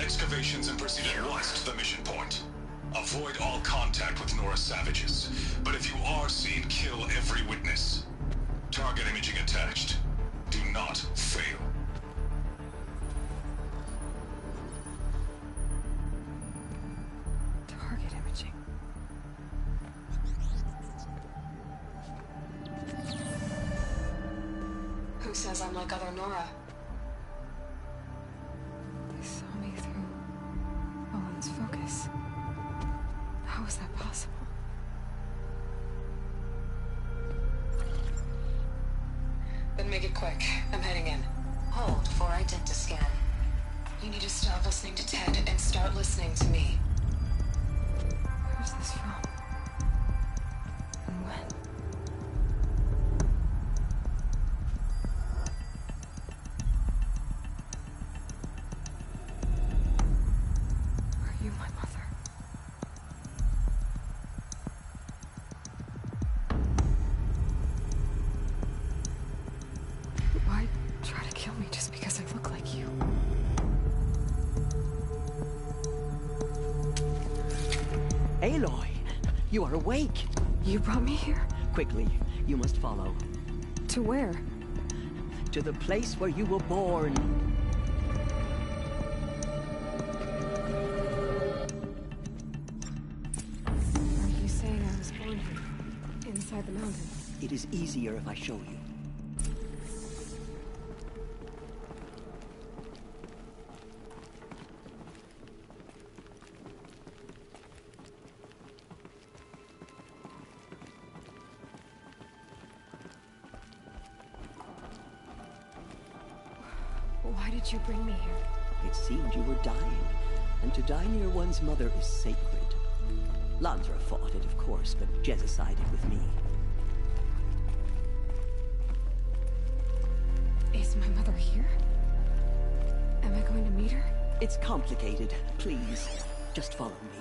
Excavations and proceed at once to the mission point. Avoid all contact with Nora savages, but if you are seen, kill every witness. Target imaging attached. Do not fail. Target imaging. Who says I'm like other Nora? Focus. How is that possible? Then make it quick. I'm heading in. Hold for identiscan. You need to stop listening to Ted and start listening to me. Who's this from? And when? Aloy, you are awake. You brought me here? Quickly, you must follow. To where? To the place where you were born. Are you saying I was born here? Inside the mountain? It is easier if I show you. Why did you bring me here? It seemed you were dying, and to die near one's mother is sacred. Lansra fought it, of course, but Jezza sided with me. Is my mother here? Am I going to meet her? It's complicated. Please, just follow me.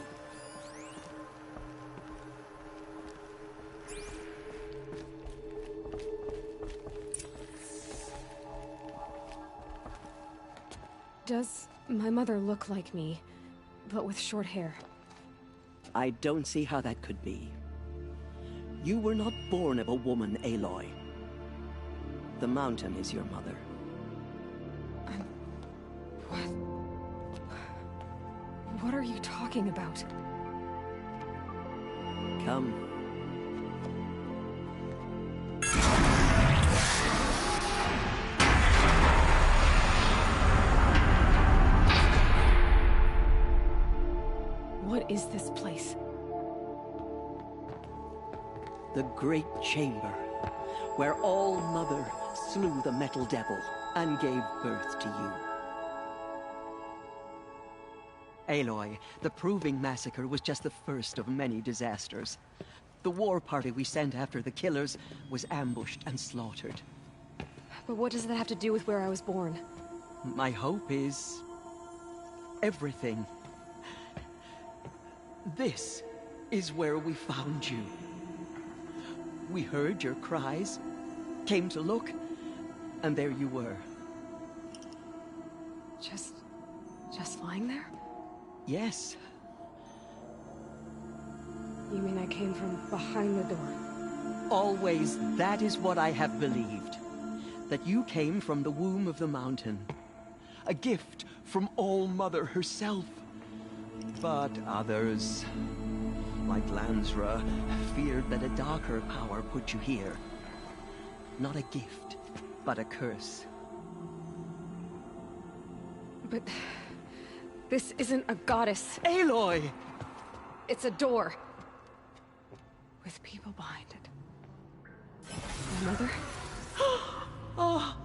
Does my mother look like me, but with short hair? I don't see how that could be. You were not born of a woman, Aloy. The mountain is your mother. What are you talking about? Come. is this place? The Great Chamber, where All-Mother slew the Metal Devil and gave birth to you. Aloy, the Proving Massacre was just the first of many disasters. The war party we sent after the killers was ambushed and slaughtered. But what does that have to do with where I was born? My hope is... everything. This is where we found you. We heard your cries, came to look, and there you were. Just lying there? Yes. You mean I came from behind the door? Always, that is what I have believed. That you came from the womb of the mountain. A gift from All-Mother herself. But others, like Lansra, feared that a darker power put you here. Not a gift, but a curse. But... this isn't a goddess. Aloy! It's a door. With people behind it. My mother? Oh!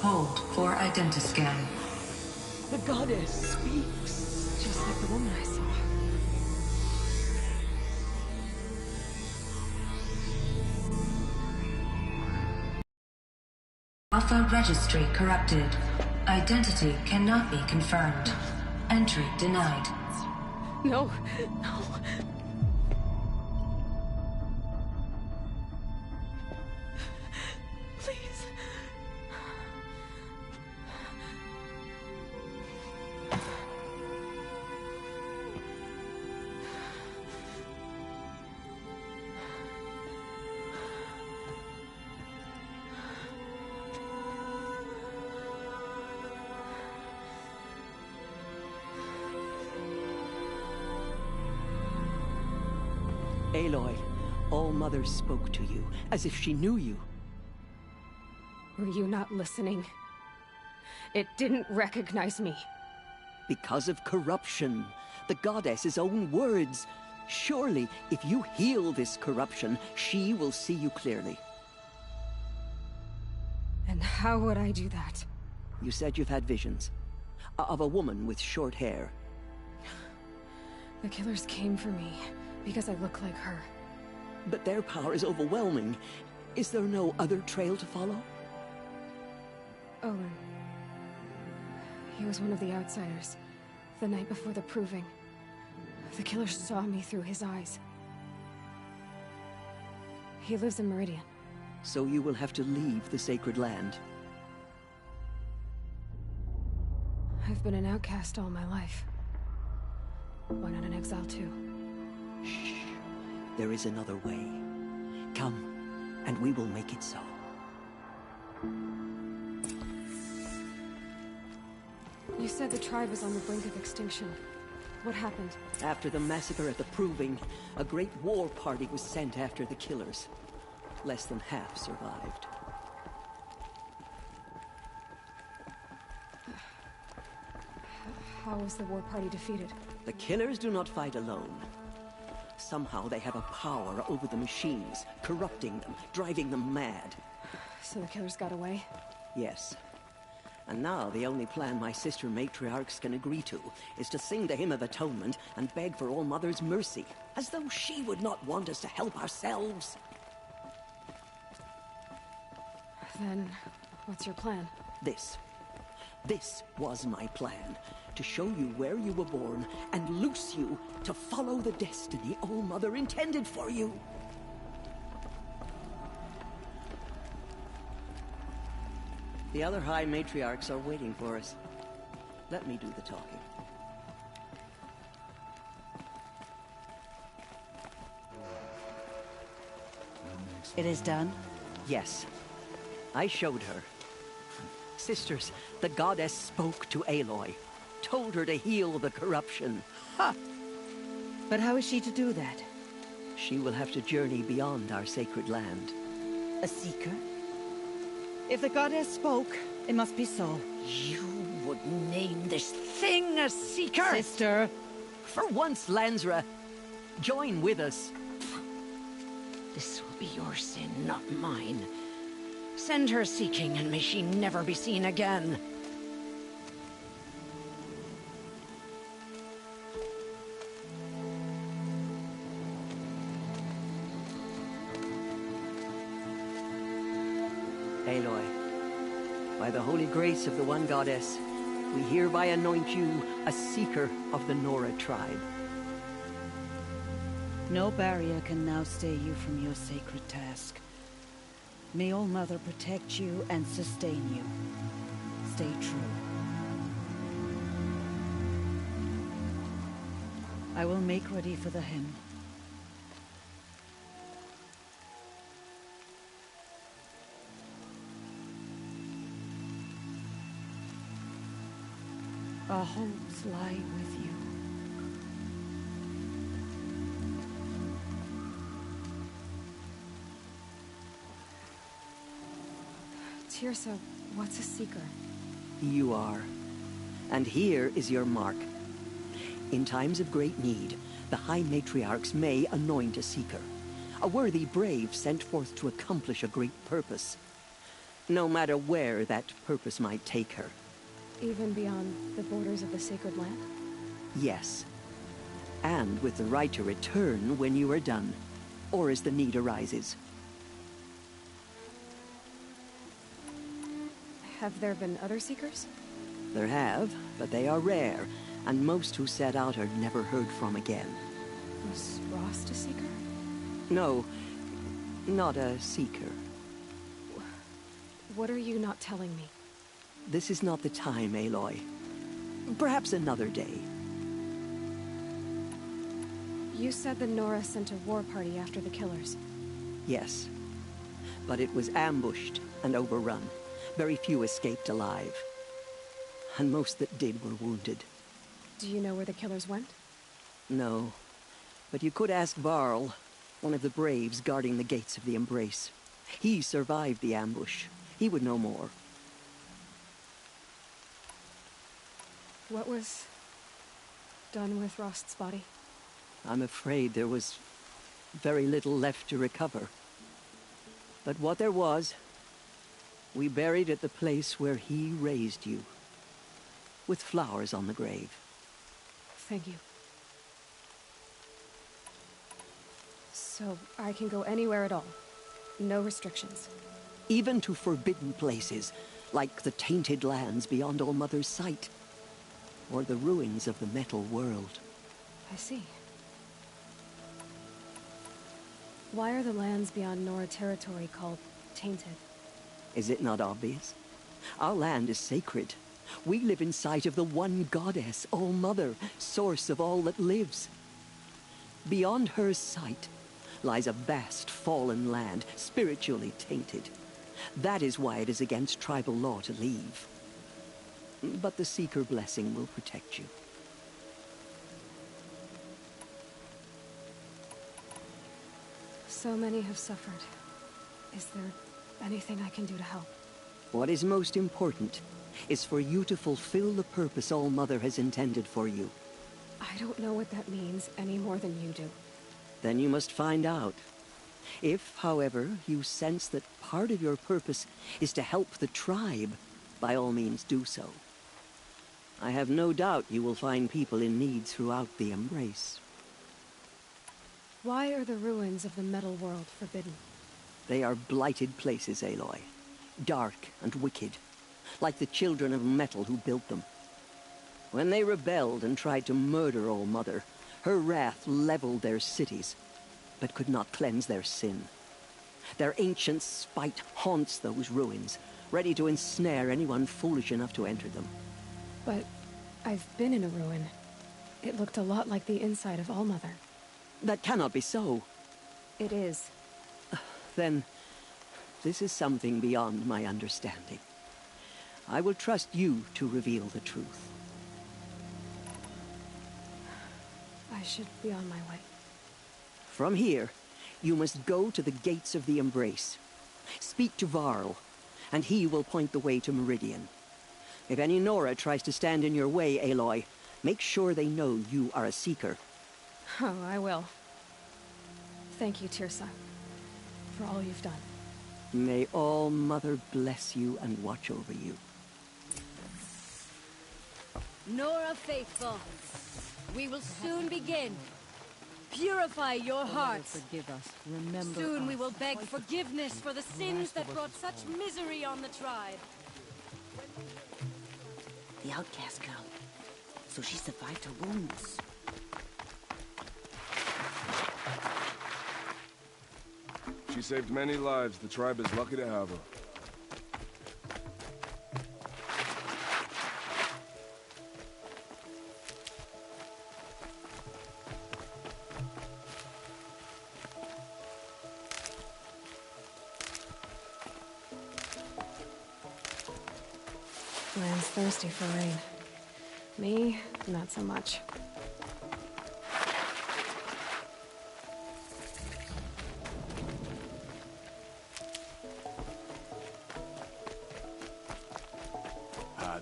Hold for identiscan. The goddess speaks. Just like the woman I saw. Alpha registry corrupted. Identity cannot be confirmed. Entry denied. No, no. Please. Aloy, All-Mother spoke to you, as if she knew you. Were you not listening? It didn't recognize me. Because of corruption. The goddess's own words. Surely, if you heal this corruption, she will see you clearly. And how would I do that? You said you've had visions. Of a woman with short hair. The killers came for me, because I look like her. But their power is overwhelming. Is there no other trail to follow? Owen. He was one of the outsiders. The night before the Proving. The killers saw me through his eyes. He lives in Meridian. So you will have to leave the sacred land. I've been an outcast all my life. Why not an exile too? Shh. There is another way. Come, and we will make it so. You said the tribe was on the brink of extinction. What happened? After the massacre at the Proving, a great war party was sent after the killers. Less than half survived. How was the war party defeated? The killers do not fight alone. Somehow they have a power over the machines, corrupting them, driving them mad. So the killers got away? Yes. And now the only plan my sister matriarchs can agree to is to sing the Hymn of Atonement and beg for All-Mother's mercy, as though she would not want us to help ourselves. Then, what's your plan? This was my plan. To show you where you were born and loose you to follow the destiny All-Mother intended for you. The other High Matriarchs are waiting for us. Let me do the talking. It is done? Yes. I showed her. Sisters, the goddess spoke to Aloy. Told her to heal the corruption. Ha! But how is she to do that? She will have to journey beyond our sacred land. A seeker? If the goddess spoke, it must be so. You would name this thing a Seeker? Sister. For once, Lansra, join with us. This will be your sin, not mine. Send her seeking, and may she never be seen again. Aloy, by the holy grace of the One Goddess, we hereby anoint you a Seeker of the Nora tribe. No barrier can now stay you from your sacred task. May All Mother protect you and sustain you. Stay true. I will make ready for the hymn. Our hopes lie with you. Tirsa, what's a Seeker? You are. And here is your mark. In times of great need, the High Matriarchs may anoint a Seeker. A worthy brave sent forth to accomplish a great purpose. No matter where that purpose might take her. Even beyond the borders of the sacred land? Yes. And with the right to return when you are done, or as the need arises. Have there been other Seekers? There have, but they are rare, and most who set out are never heard from again. Was Rost a Seeker? No, not a Seeker. What are you not telling me? This is not the time, Aloy. Perhaps another day. You said the Nora sent a war party after the killers. Yes. But it was ambushed and overrun. Very few escaped alive. And most that did were wounded. Do you know where the killers went? No. But you could ask Varl, one of the braves guarding the gates of the Embrace. He survived the ambush. He would know more. What was done with Rost's body? I'm afraid there was very little left to recover. But what there was, we buried at the place where he raised you. With flowers on the grave. Thank you. So, I can go anywhere at all? No restrictions? Even to forbidden places, like the tainted lands beyond All Mother's sight. Or the ruins of the metal world. I see. Why are the lands beyond Nora territory called tainted? Is it not obvious? Our land is sacred. We live in sight of the One Goddess, All Mother, source of all that lives. Beyond her sight lies a vast fallen land, spiritually tainted. That is why it is against tribal law to leave. But the Seeker blessing will protect you. So many have suffered. Is there anything I can do to help? What is most important is for you to fulfill the purpose All Mother has intended for you. I don't know what that means any more than you do. Then you must find out. If, however, you sense that part of your purpose is to help the tribe, by all means do so. I have no doubt you will find people in need throughout the Embrace. Why are the ruins of the metal world forbidden? They are blighted places, Aloy. Dark and wicked, like the children of metal who built them. When they rebelled and tried to murder All Mother, her wrath leveled their cities, but could not cleanse their sin. Their ancient spite haunts those ruins, ready to ensnare anyone foolish enough to enter them. But I've been in a ruin. It looked a lot like the inside of All Mother. That cannot be so. It is. Then, this is something beyond my understanding. I will trust you to reveal the truth. I should be on my way. From here, you must go to the gates of the Embrace. Speak to Varl, and he will point the way to Meridian. If any Nora tries to stand in your way, Aloy, make sure they know you are a Seeker. Oh, I will. Thank you, Tirsa, for all you've done. May All Mother bless you and watch over you. Nora Faithful, we will soon begin. Purify your hearts. Forgive us. Remember Soon we us. will beg forgiveness for the sins that brought such misery on the tribe. The outcast girl. So she survived her wounds. She saved many lives. The tribe is lucky to have her. Land's thirsty for rain. Me, not so much.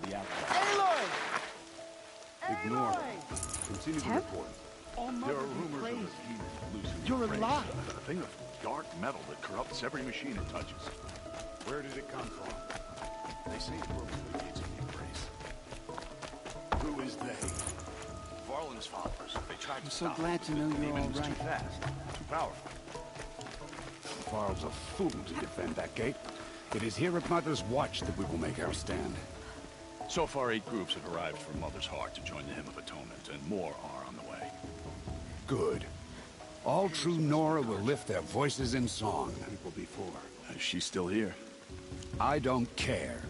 The outcast. Aloy! Ignore it. Continue to Teb? report. There are rumors of a demon losing You're its alive. brains. A thing of dark metal that corrupts every machine it touches. Where did it come from? They say it broke through the gates of the Embrace. Who is they? Varl and his followers. They tried to so stop glad it, to but know the you're demon all was too right. fast, too powerful. Varl's a fool to defend that gate. It is here at Mother's Watch that we will make our stand. So far, 8 groups have arrived from Mother's Heart to join the Hymn of Atonement, and more are on the way. Good. All true Nora will lift their voices in song. People before. Is she still here? I don't care.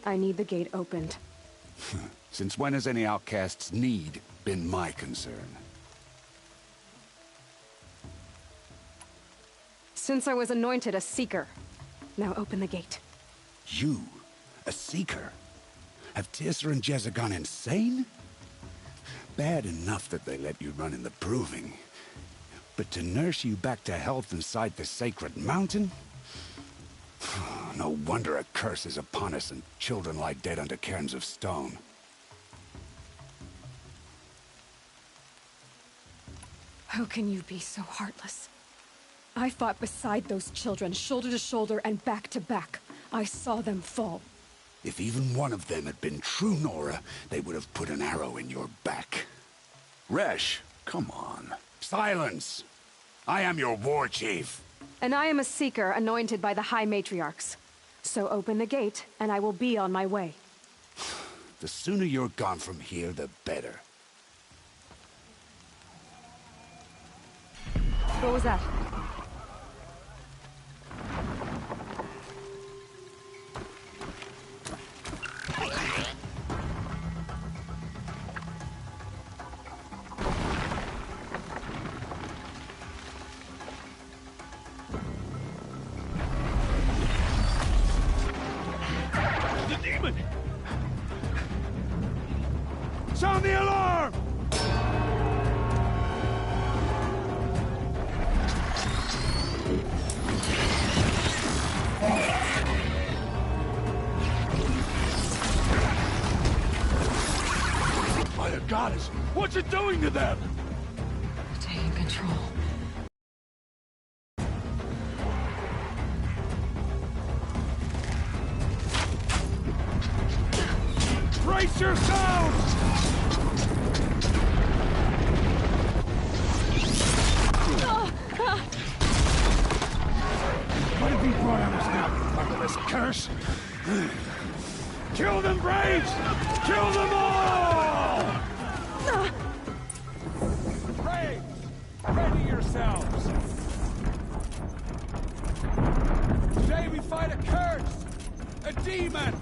I need the gate opened. Since when has any outcast's need been my concern? Since I was anointed a Seeker. Now open the gate. You, a Seeker? Have Tirsa and Jezza gone insane? Bad enough that they let you run in the Proving. But to nurse you back to health inside the sacred mountain? No wonder a curse is upon us and children lie dead under cairns of stone. How can you be so heartless? I fought beside those children, shoulder to shoulder and back to back. I saw them fall. If even one of them had been true Nora, they would have put an arrow in your back. Resh, come on. Silence! I am your war chief. And I am a Seeker anointed by the High Matriarchs. So open the gate, and I will be on my way. The sooner you're gone from here, the better. What was that? The demon! Sound the alarm! By the goddess, what's it doing to them? Taking control. Brace yourselves! What have you brought on us now, you motherless curse? Kill them, Braves! Kill them all! Braves, ready yourselves! Today we fight a curse! A demon!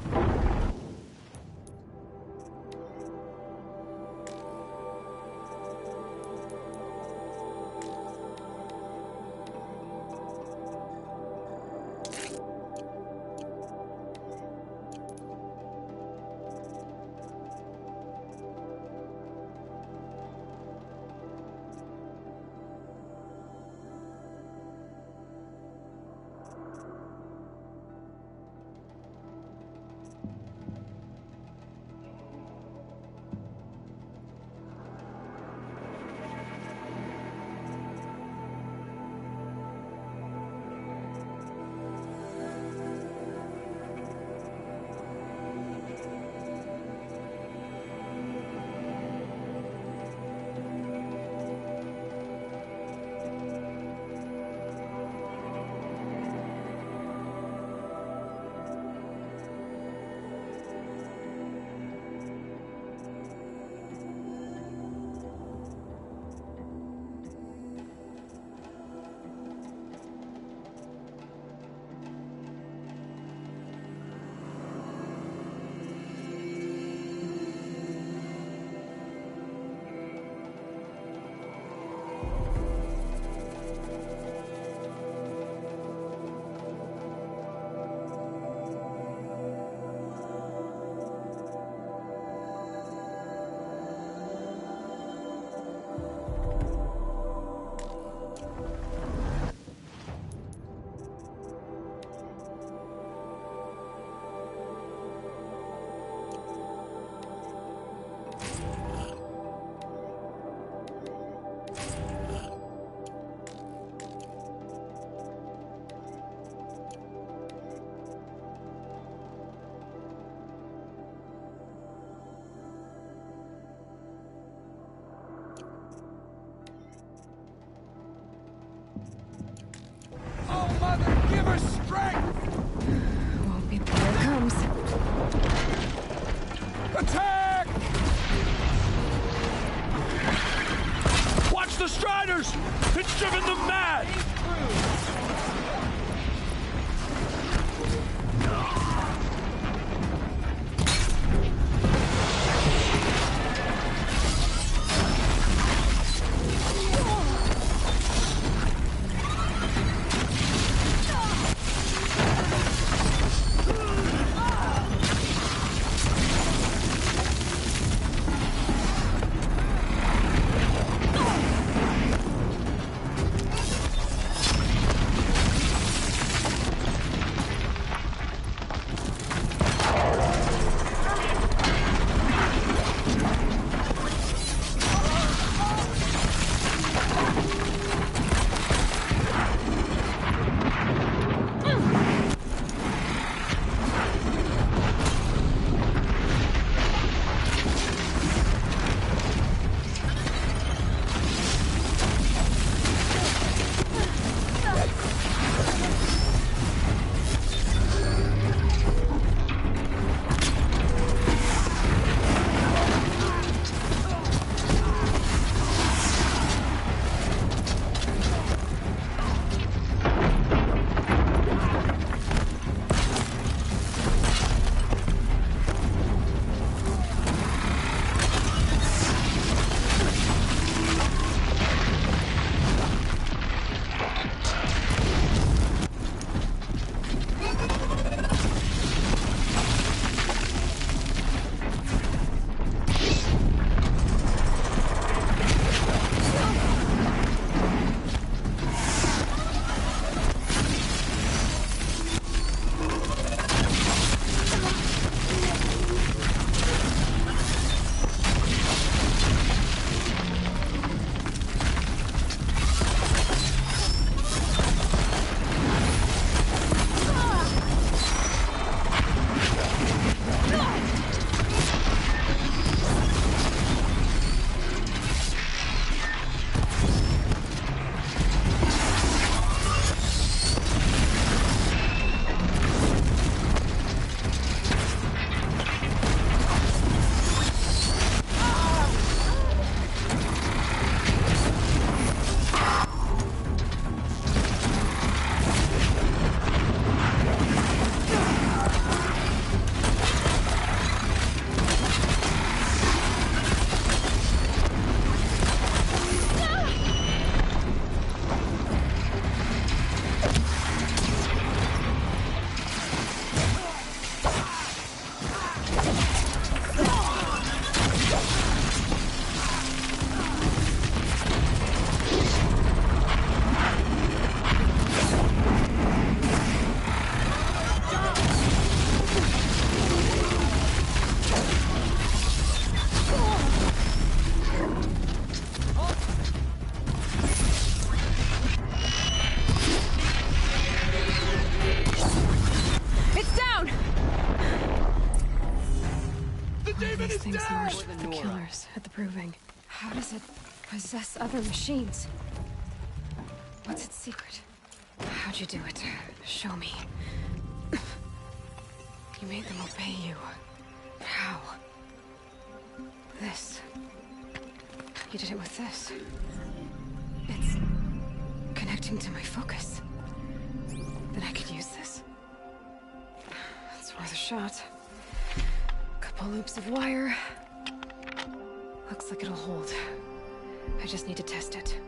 Attack! Watch the Striders! It's driven them mad! These things emerged from the killers at the Proving. How does it possess other machines? What's its secret? How'd you do it? Show me. You made them obey you. How? This. You did it with this. It's connecting to my focus. Then I could use this. It's worth a shot. Couple loops of wire. Looks like it'll hold. I just need to test it.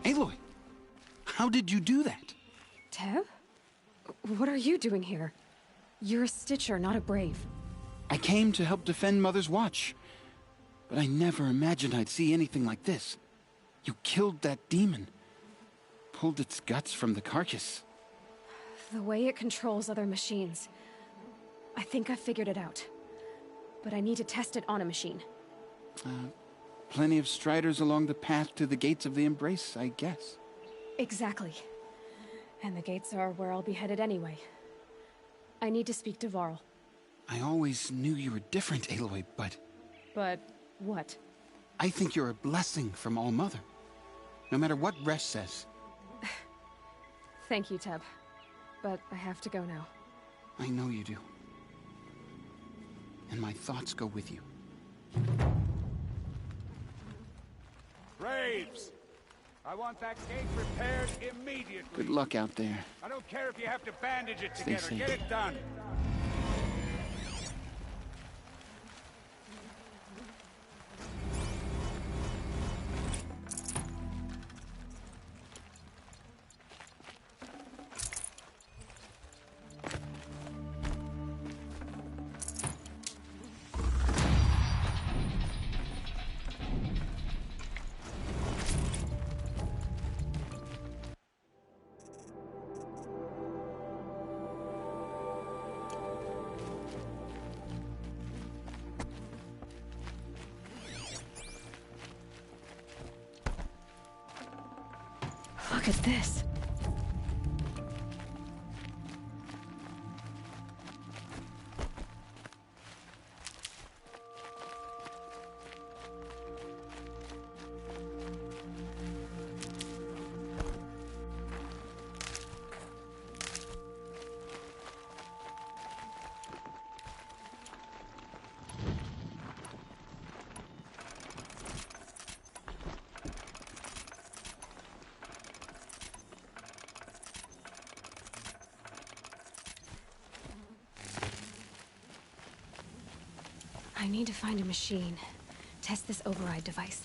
Aloy, how did you do that? Teb? What are you doing here? You're a Stitcher, not a Brave. I came to help defend Mother's Watch. But I never imagined I'd see anything like this. You killed that demon. Pulled its guts from the carcass. The way it controls other machines. I think I figured it out. But I need to test it on a machine. Plenty of Striders along the path to the gates of the Embrace, I guess. Exactly. And the gates are where I'll be headed anyway. I need to speak to Varl. I always knew you were different, Aloy, but... But what? I think you're a blessing from All-Mother. No matter what Resh says. Thank you, Teb. But I have to go now. I know you do. and my thoughts go with you. Braves! I want that gate repaired immediately. Good luck out there. I don't care if you have to bandage it Stay together. safe. Get it done. Look at this. I need to find a machine. Test this override device.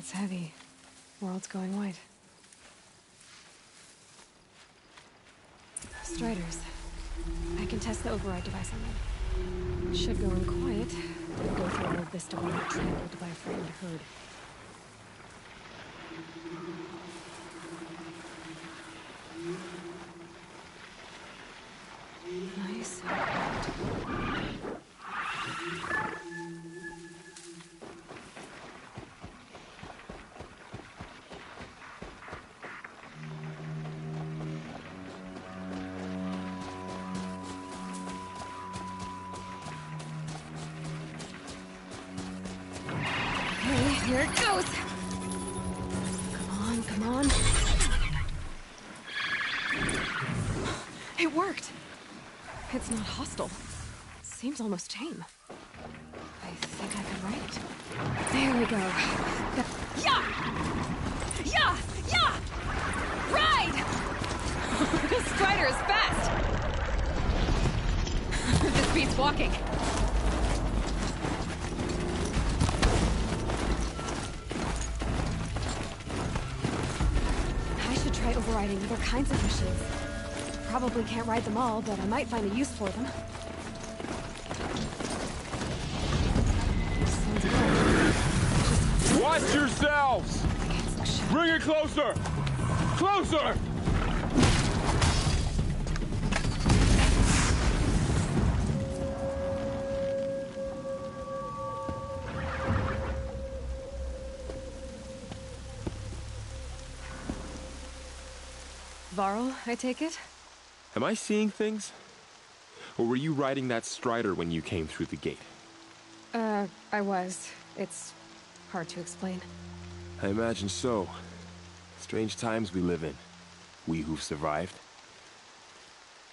It's heavy. World's going white. Striders. I can test the override device on them. It should go in quiet. Don't go through all of this to want to get trampled by a frightened herd. Nice. Okay, here it goes. Come on, come on. It worked. It's not hostile. Seems almost tame. I think I can ride it. There we go. Yeah! Yeah! Yeah! Ride! This Strider is fast! This beats walking. I should try overriding other kinds of machines. Probably can't ride them all, but I might find a use for them. Watch yourselves! Bring it closer! Closer! Varl, I take it? Am I seeing things? Or were you riding that Strider when you came through the gate? I was. It's hard to explain. I imagine so. Strange times we live in. We who've survived.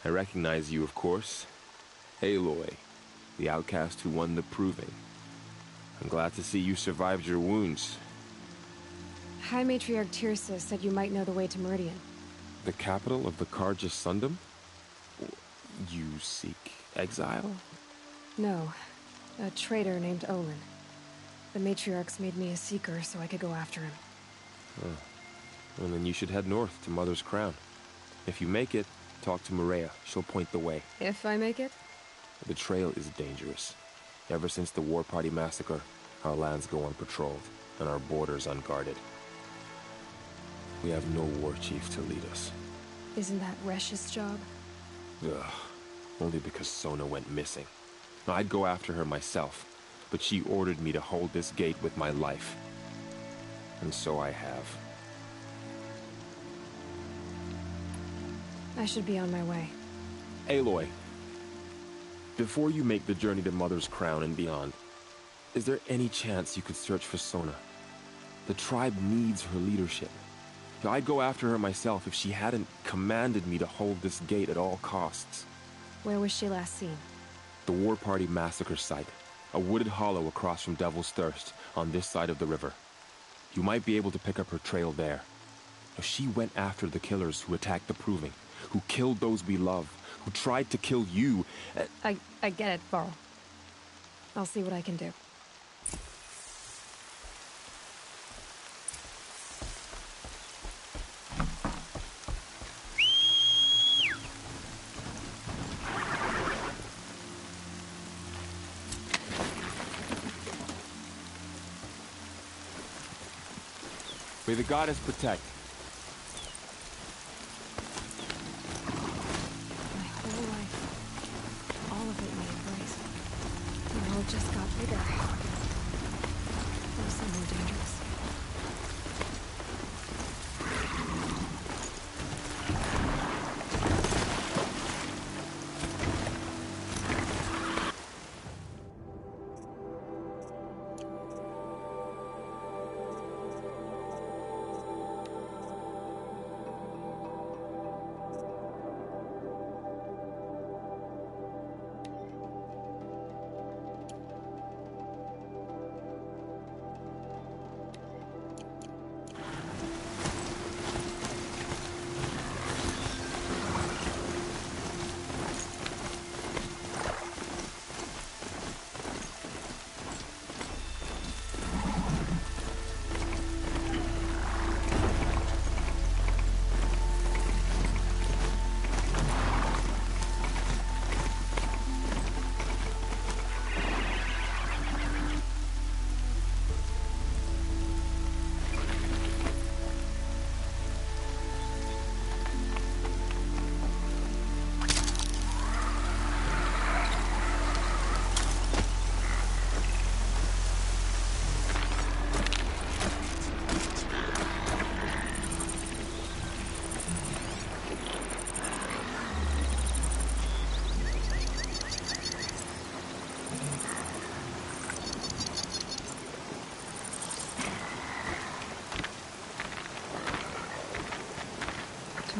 I recognize you, of course. Aloy, the outcast who won the proving. I'm glad to see you survived your wounds. High Matriarch Tirsa said you might know the way to Meridian. The capital of the Carja Sundom? You seek exile? No. A traitor named Olin. The Matriarchs made me a seeker so I could go after him. Oh. Well, then you should head north to Mother's Crown. If you make it, talk to Maria. She'll point the way. If I make it? The trail is dangerous. Ever since the War Party massacre, our lands go unpatrolled, and our borders unguarded. We have no war chief to lead us. Isn't that Resh's job? Ugh. Only because Sona went missing. I'd go after her myself, but she ordered me to hold this gate with my life. And so I have. I should be on my way. Aloy, before you make the journey to Mother's Crown and beyond, is there any chance you could search for Sona? The tribe needs her leadership. I'd go after her myself if she hadn't commanded me to hold this gate at all costs. Where was she last seen? The War Party massacre site. A wooded hollow across from Devil's Thirst, on this side of the river. You might be able to pick up her trail there. She went after the killers who attacked the Proving, who killed those we love, who tried to kill you. I get it, Varl. I'll see what I can do. May the goddess protect. My whole life, all of it we embraced. The world just got bigger. Also more dangerous.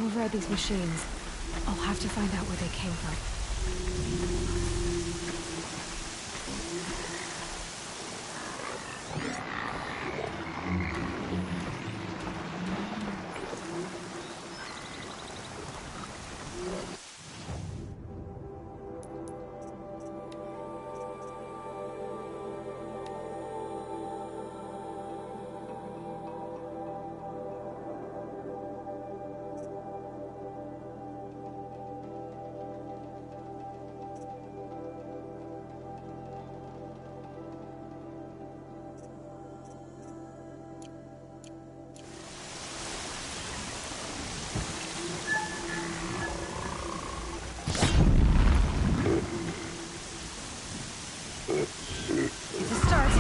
Whoever had these machines, I'll have to find out where they came from. It's a start.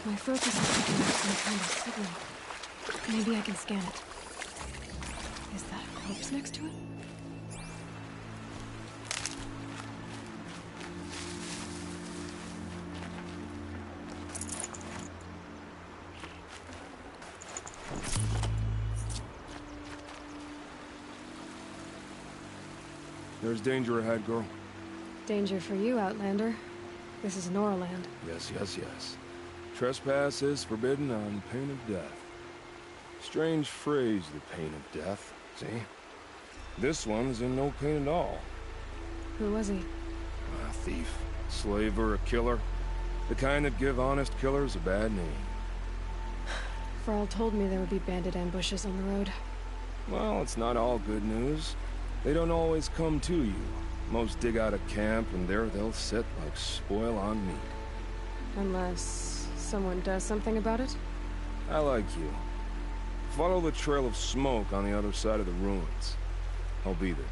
My focus is picking up some kind of signal. Maybe I can scan it. Is that a corpse next to it? There's danger ahead, girl. Danger for you, Outlander. This is Noraland. Yes, yes, yes. Trespass is forbidden on pain of death. Strange phrase, the pain of death, see? This one's in no pain at all. Who was he? A thief, slaver, a killer. The kind that give honest killers a bad name. Farrell told me there would be bandit ambushes on the road. Well, it's not all good news. They don't always come to you. Most dig out of camp, and there they'll sit like spoil on meat. Unless someone does something about it? I like you. Follow the trail of smoke on the other side of the ruins. I'll be there.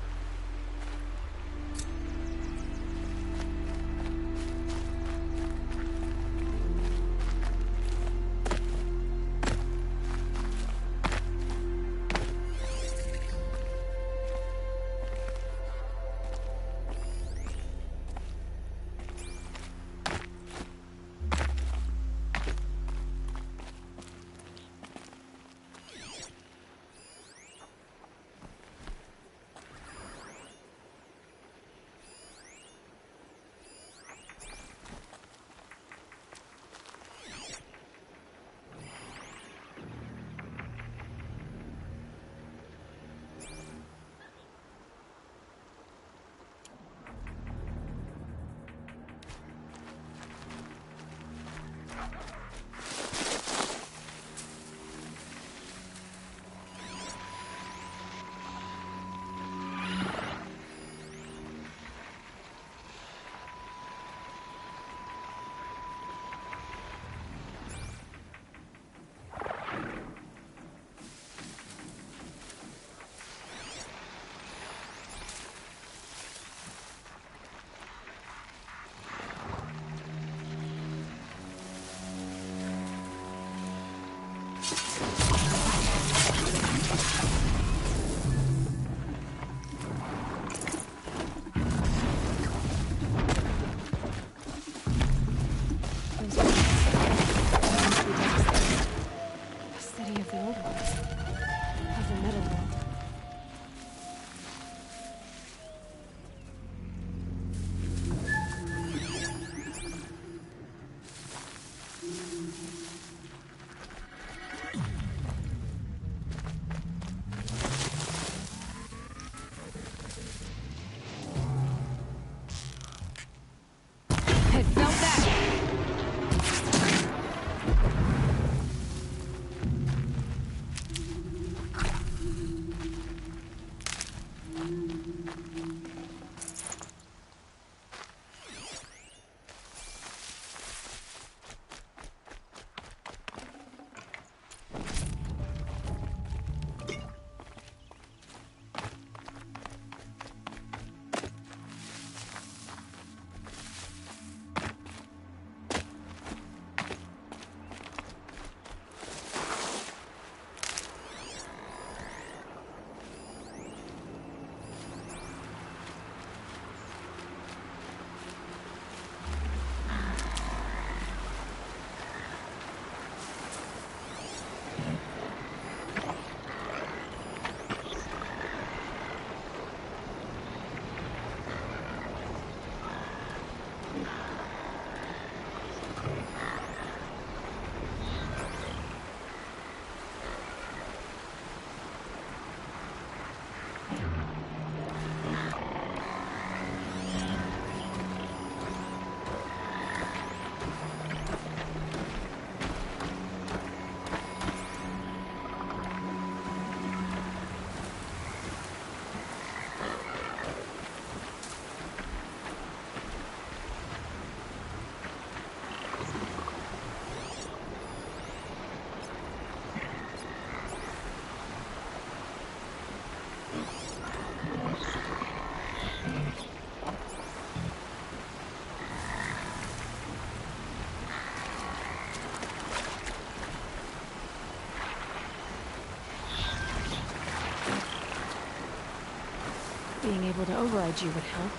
being able to override you would help.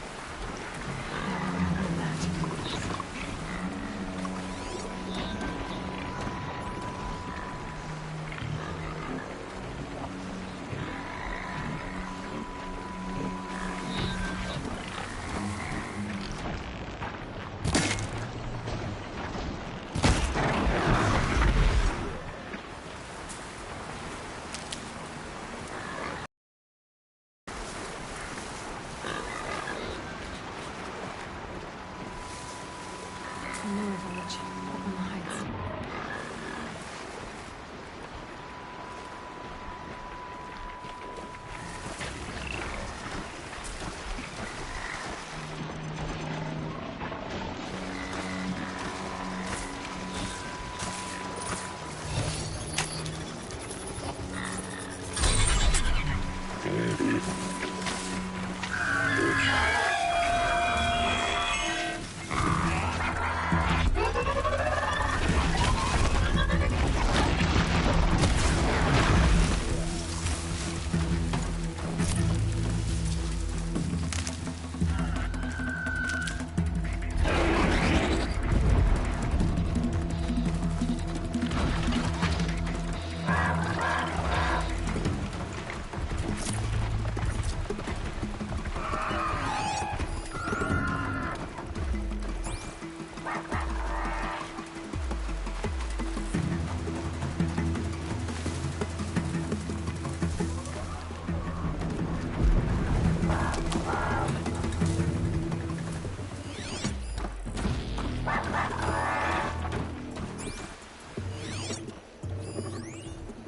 Now I remember that.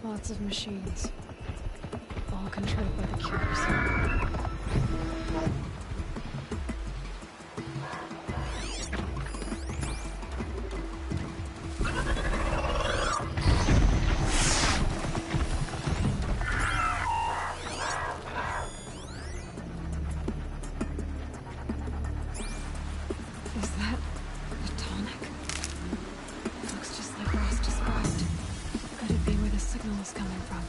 Lots of machines, all controlled by the cures. Is that a tonic? It looks just like Ross described. Could it be where the signal is coming from?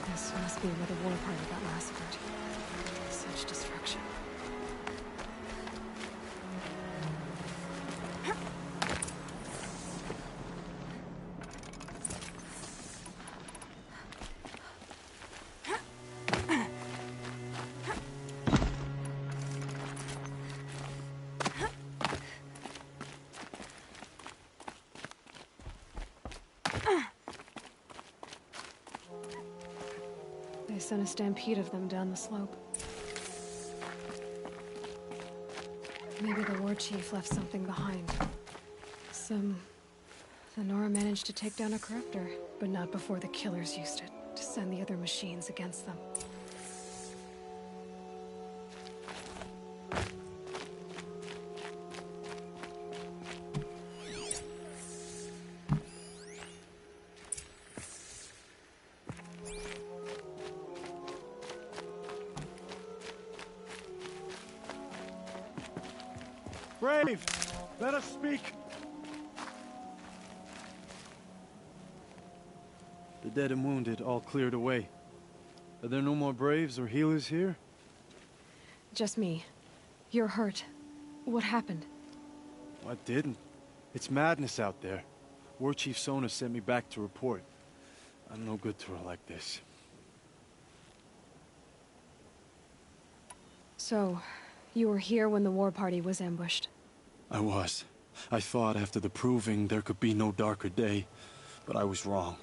This must be where the war party got massacred. Such destruction. They sent a stampede of them down the slope. Maybe the war chief left something behind. The Nora managed to take down a corruptor, but not before the killers used it to send the other machines against them. Brave! Let us speak! The dead and wounded all cleared away. Are there no more Braves or healers here? Just me. You're hurt. What happened? I didn't. It's madness out there. War Chief Sona sent me back to report. I'm no good to her like this. So, you were here when the war party was ambushed? I was. I thought after the proving there could be no darker day, but I was wrong.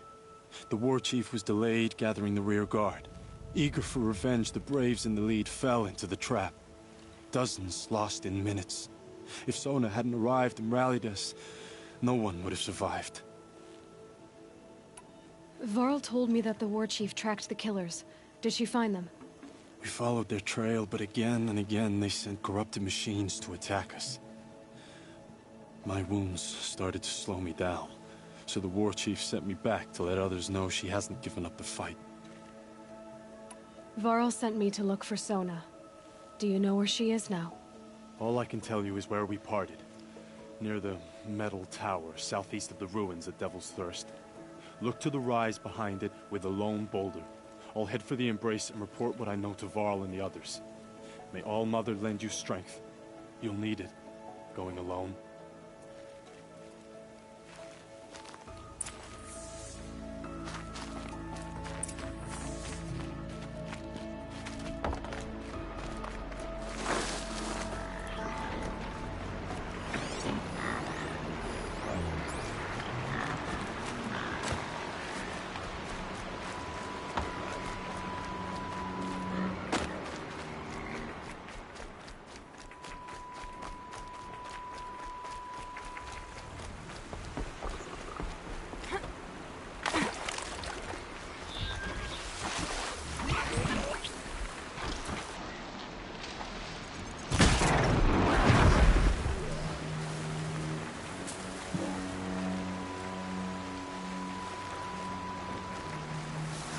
The war chief was delayed gathering the rear guard. Eager for revenge, the Braves in the lead fell into the trap. Dozens lost in minutes. If Sona hadn't arrived and rallied us, no one would have survived. Varl told me that the war chief tracked the killers. Did she find them? We followed their trail, but again and again they sent corrupted machines to attack us. My wounds started to slow me down, so the war chief sent me back to let others know she hasn't given up the fight. Varl sent me to look for Sona. Do you know where she is now? All I can tell you is where we parted. Near the metal tower, southeast of the ruins at Devil's Thirst. Look to the rise behind it with a lone boulder. I'll head for the embrace and report what I know to Varl and the others. May All Mother lend you strength. You'll need it, going alone.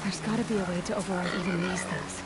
There's gotta be a way to override even these things.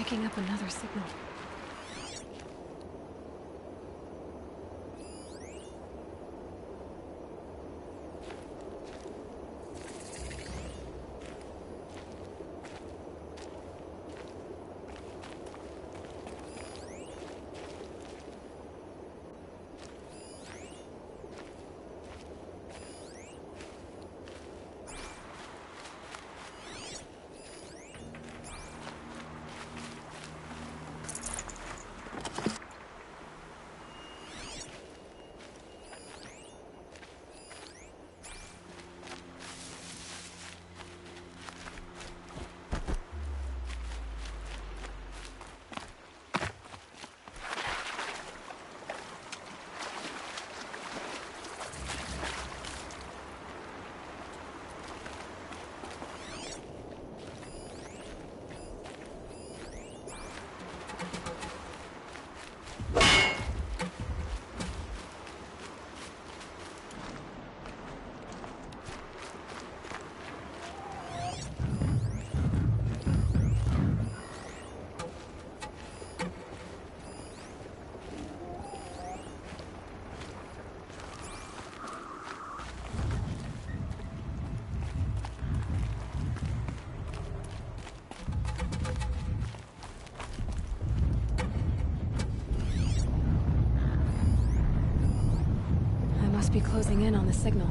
picking up another signal. Be closing in on the signal.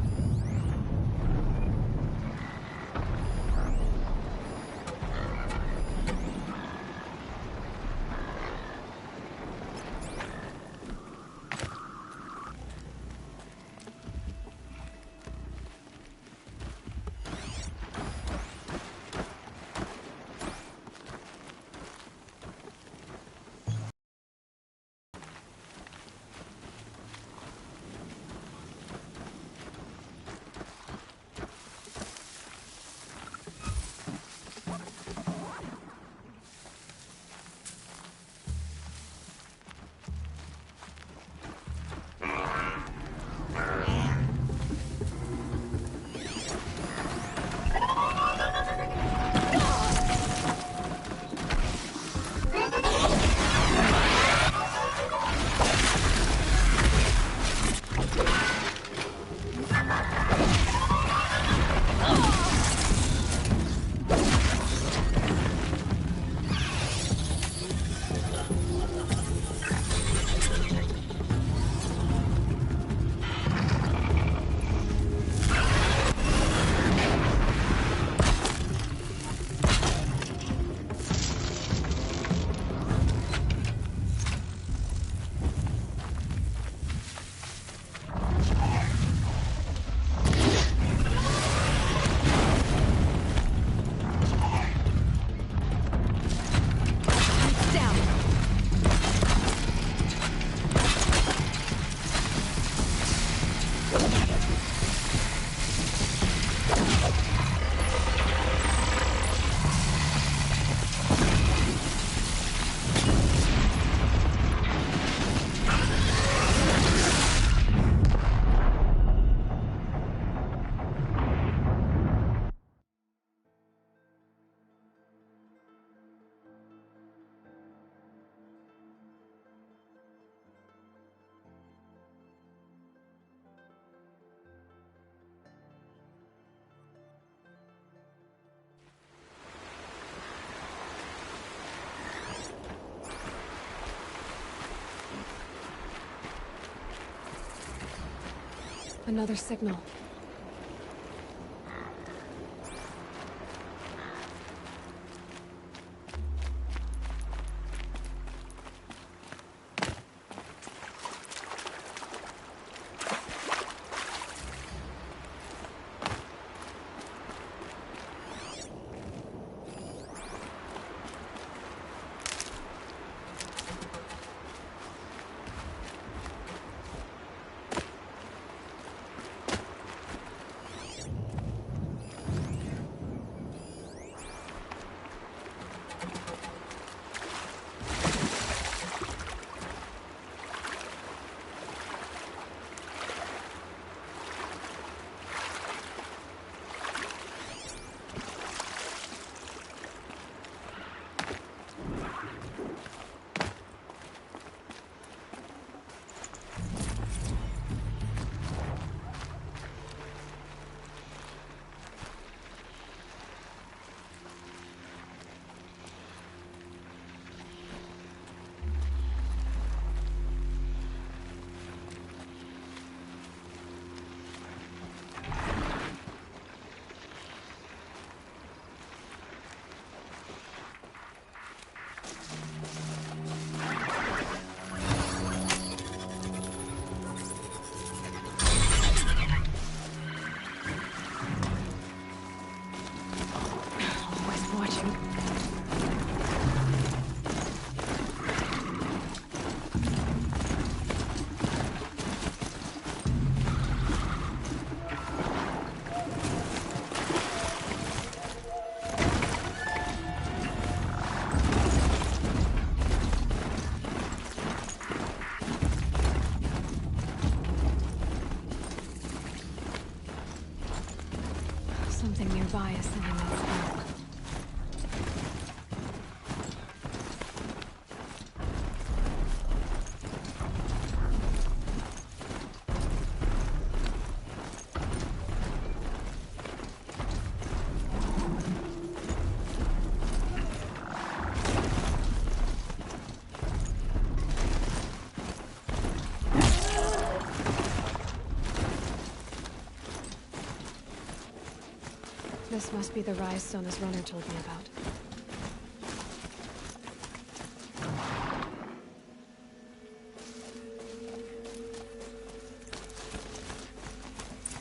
Another signal. This must be the rise Sona's runner told me about.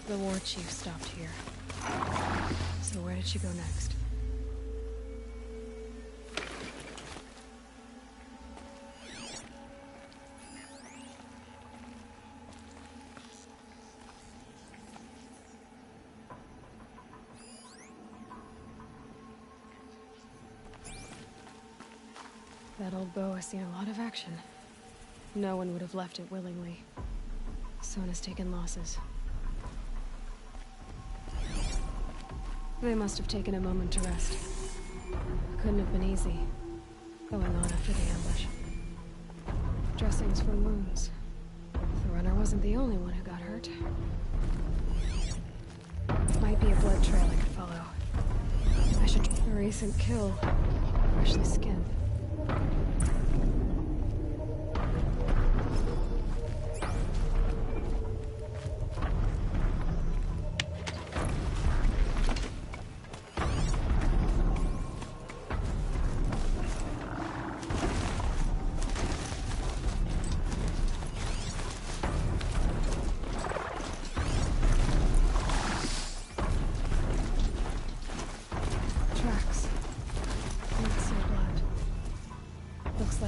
The war chief stopped here. So where did she go next? That old bow has seen a lot of action. No one would have left it willingly. Sona's taken losses. They must have taken a moment to rest. Couldn't have been easy, going on after the ambush. Dressings for wounds. The runner wasn't the only one who got hurt. Might be a blood trail I could follow. I should... A recent kill. Freshly skinned.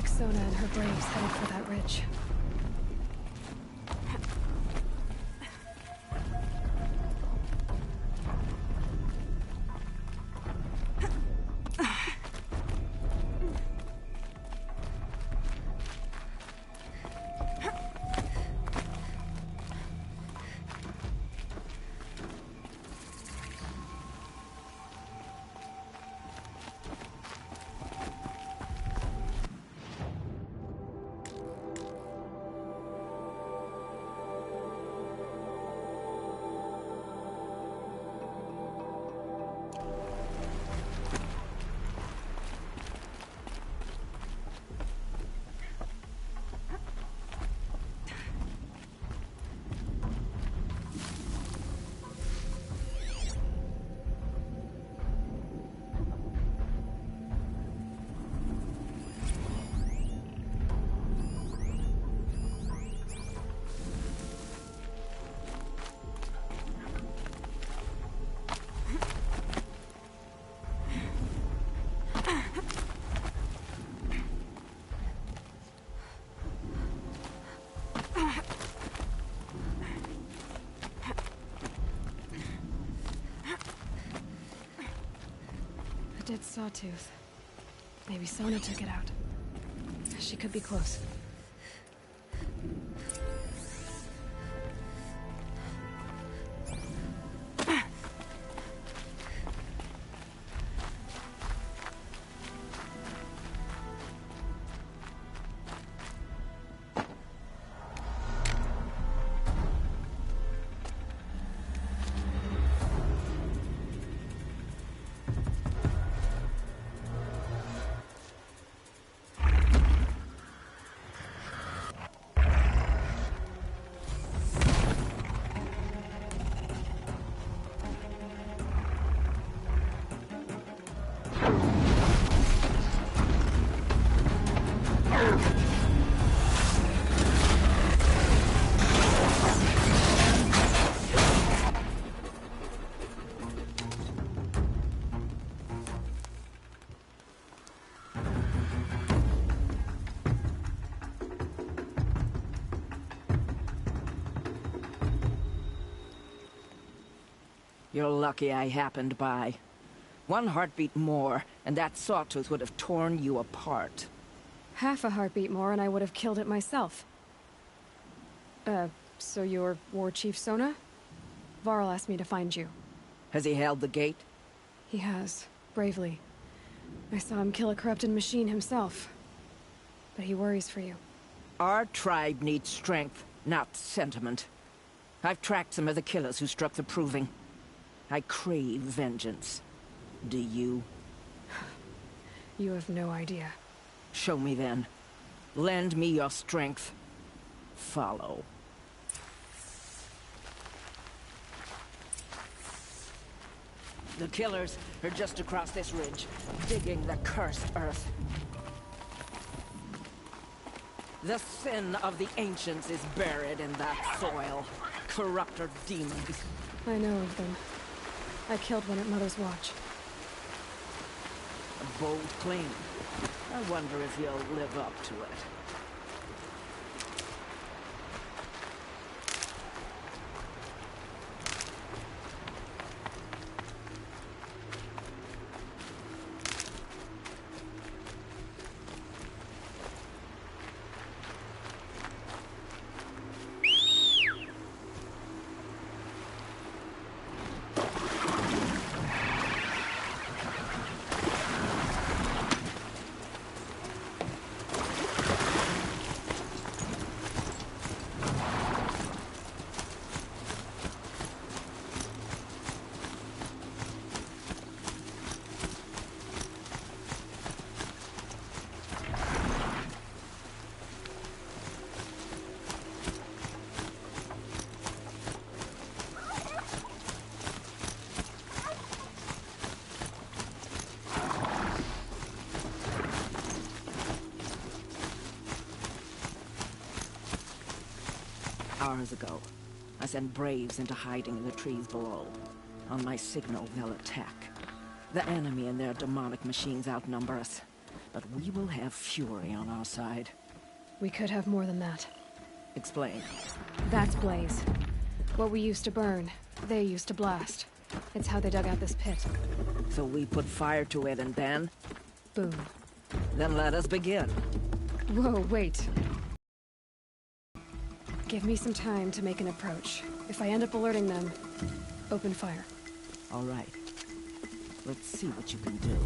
Sona and her braves headed for that ridge. Dead sawtooth. Maybe Sona took it out. She could be close. You're lucky I happened by. One heartbeat more, and that sawtooth would have torn you apart. Half a heartbeat more and I would have killed it myself. So you're War Chief Sona? Varl asked me to find you. Has he held the gate? He has, bravely. I saw him kill a corrupted machine himself. But he worries for you. Our tribe needs strength, not sentiment. I've tracked some of the killers who struck the Proving. I crave vengeance. Do you? You have no idea. Show me then. Lend me your strength. Follow. The killers are just across this ridge, digging the cursed earth. The sin of the ancients is buried in that soil. Corrupter demons. I know of them. I killed one at Mother's Watch. A bold claim. I wonder if you'll live up to it. Hours ago, I sent Braves into hiding in the trees below. On my signal, they'll attack. The enemy and their demonic machines outnumber us, but we will have fury on our side. We could have more than that. Explain. That's Blaze. What we used to burn, they used to blast. It's how they dug out this pit. So we put fire to it and then? Boom. Then let us begin. Whoa, wait. Give me some time to make an approach. If I end up alerting them, open fire. All right. Let's see what you can do.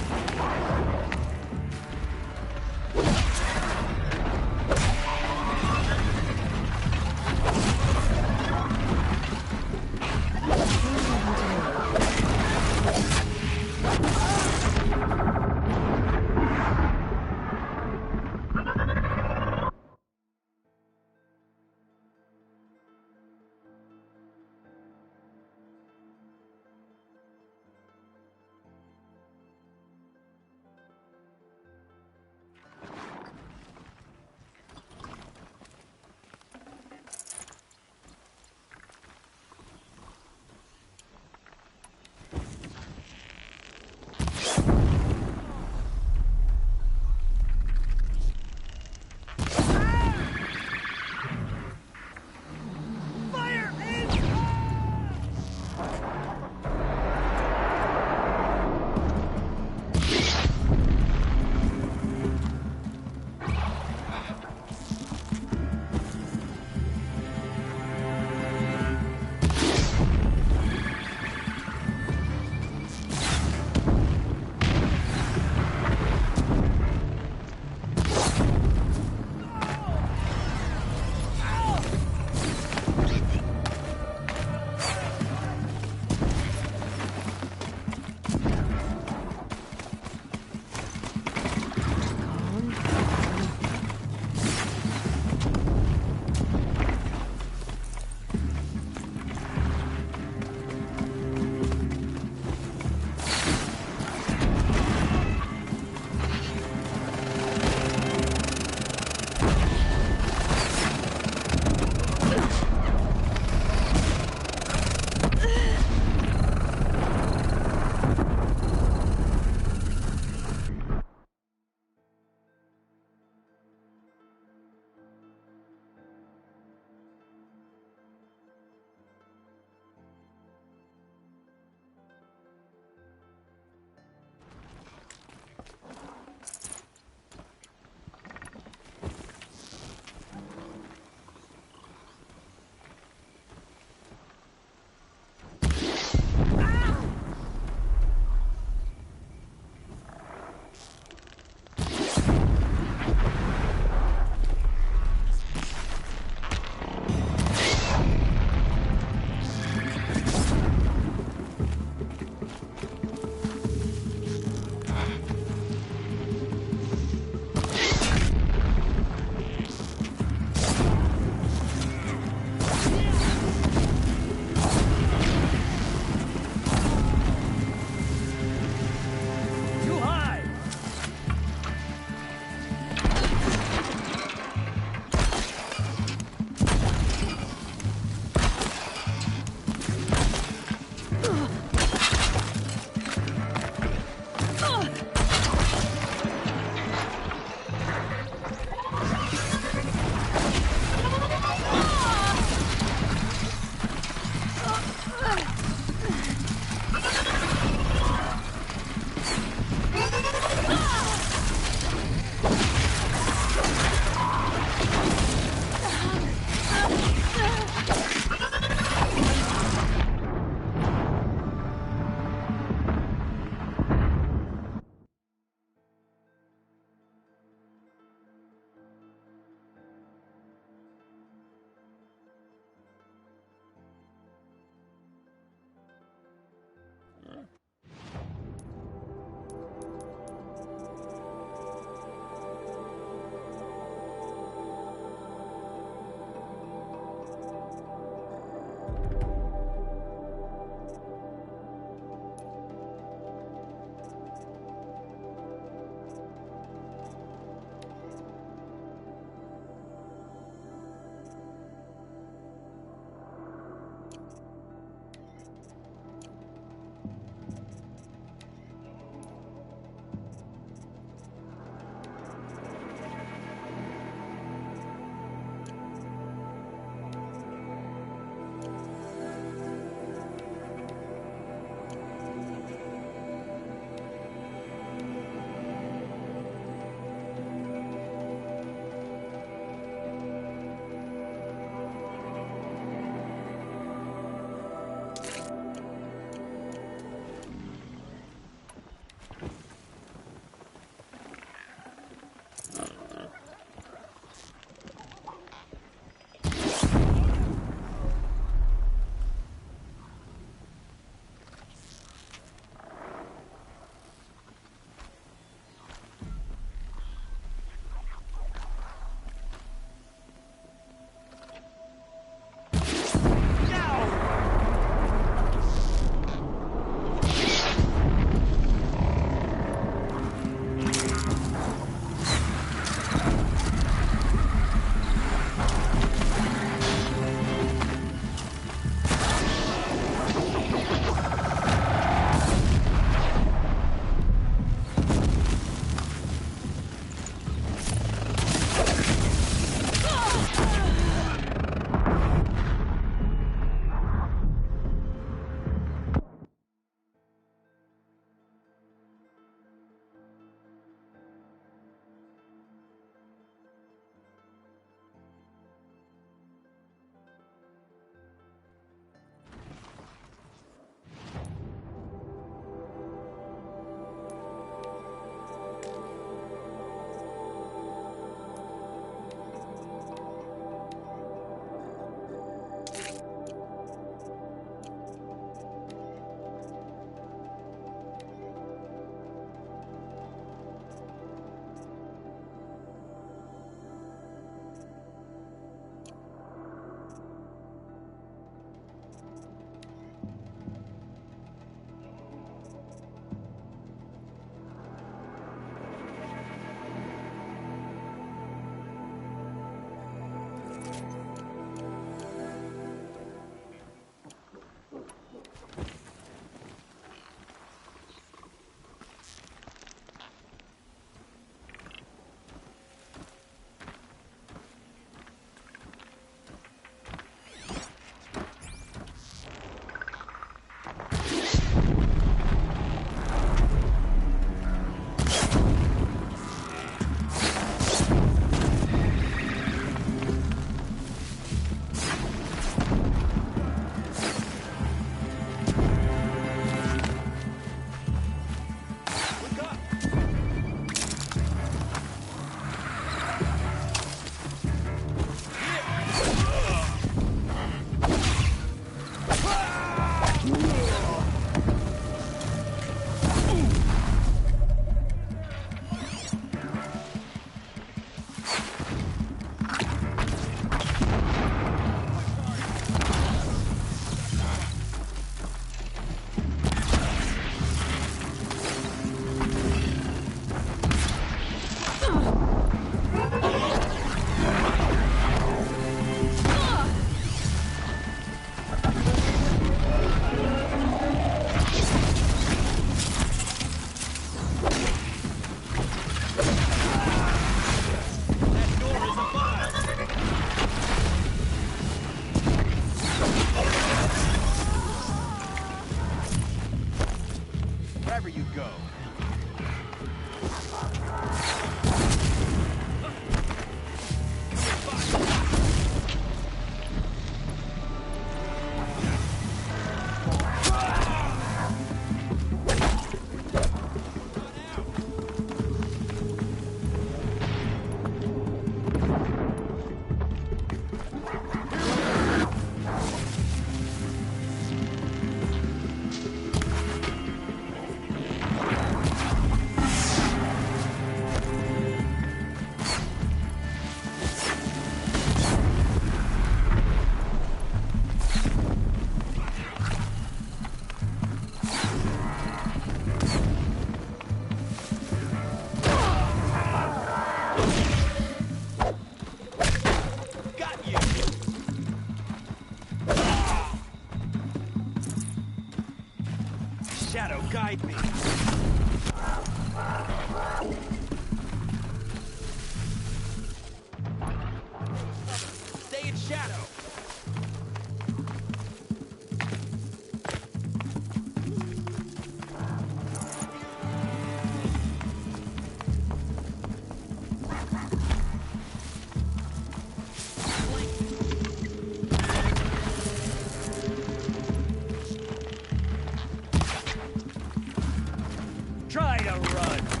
blood.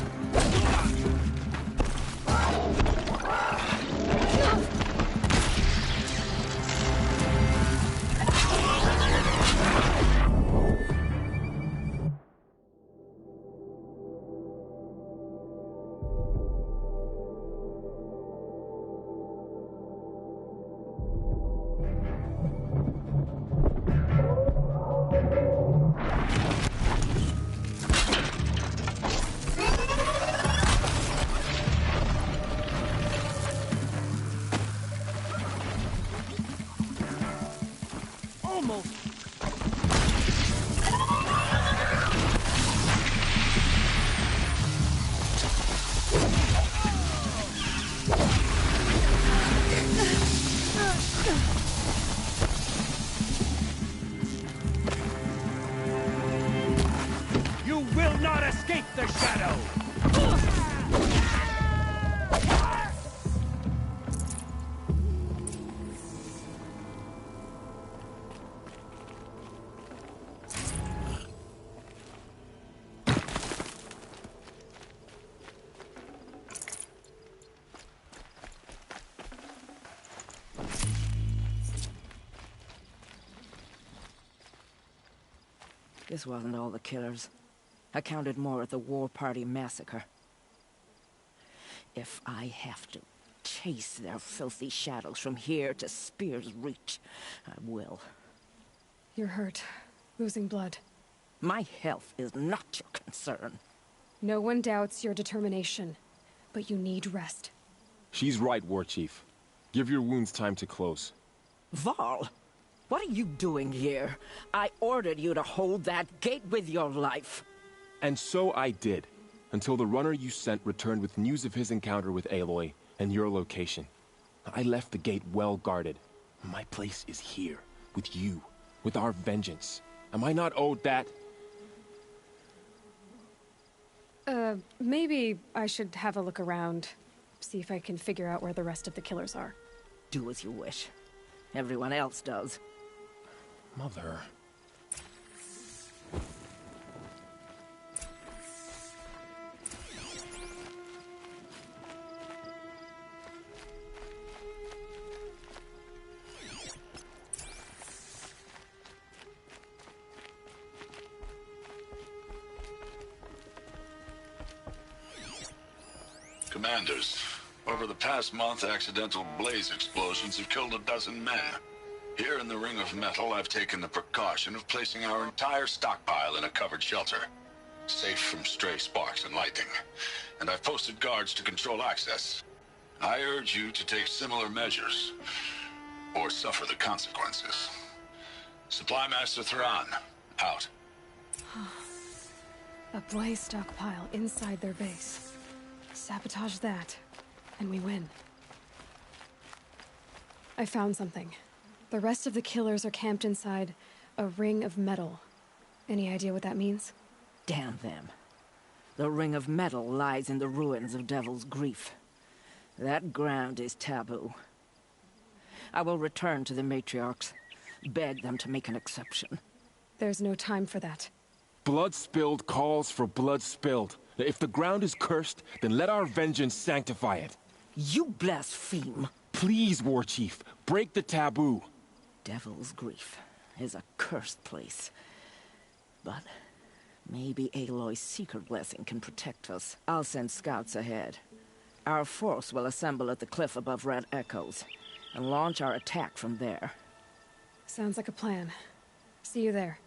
You will not escape the shadow! This wasn't all the killers. I counted more at the War Party massacre. If I have to chase their filthy shadows from here to Spear's Reach, I will. You're hurt. Losing blood. My health is not your concern. No one doubts your determination, but you need rest. She's right, War Chief. Give your wounds time to close. Varl, what are you doing here? I ordered you to hold that gate with your life. And so I did, until the runner you sent returned with news of his encounter with Aloy and your location. I left the gate well guarded. My place is here, with you, with our vengeance. Am I not owed that? Maybe I should have a look around, see if I can figure out where the rest of the killers are. Do as you wish. Everyone else does. Mother... Commanders, over the past month, accidental blaze explosions have killed 12 men. Here in the Ring of Metal, I've taken the precaution of placing our entire stockpile in a covered shelter, safe from stray sparks and lightning. And I've posted guards to control access. I urge you to take similar measures, or suffer the consequences. Supply Master Thrawn, out. A blaze stockpile inside their base. Sabotage that, and we win. I found something. The rest of the killers are camped inside a ring of metal. Any idea what that means? Damn them. The Ring of Metal lies in the ruins of Devil's Grief. That ground is taboo. I will return to the matriarchs, beg them to make an exception. There's no time for that. Blood spilled calls for blood spilled. If the ground is cursed, then let our vengeance sanctify it. You blaspheme. Please, War Chief, break the taboo. Devil's Grief is a cursed place. But maybe Aloy's secret blessing can protect us. I'll send scouts ahead. Our force will assemble at the cliff above Red Echoes, and launch our attack from there. Sounds like a plan. See you there.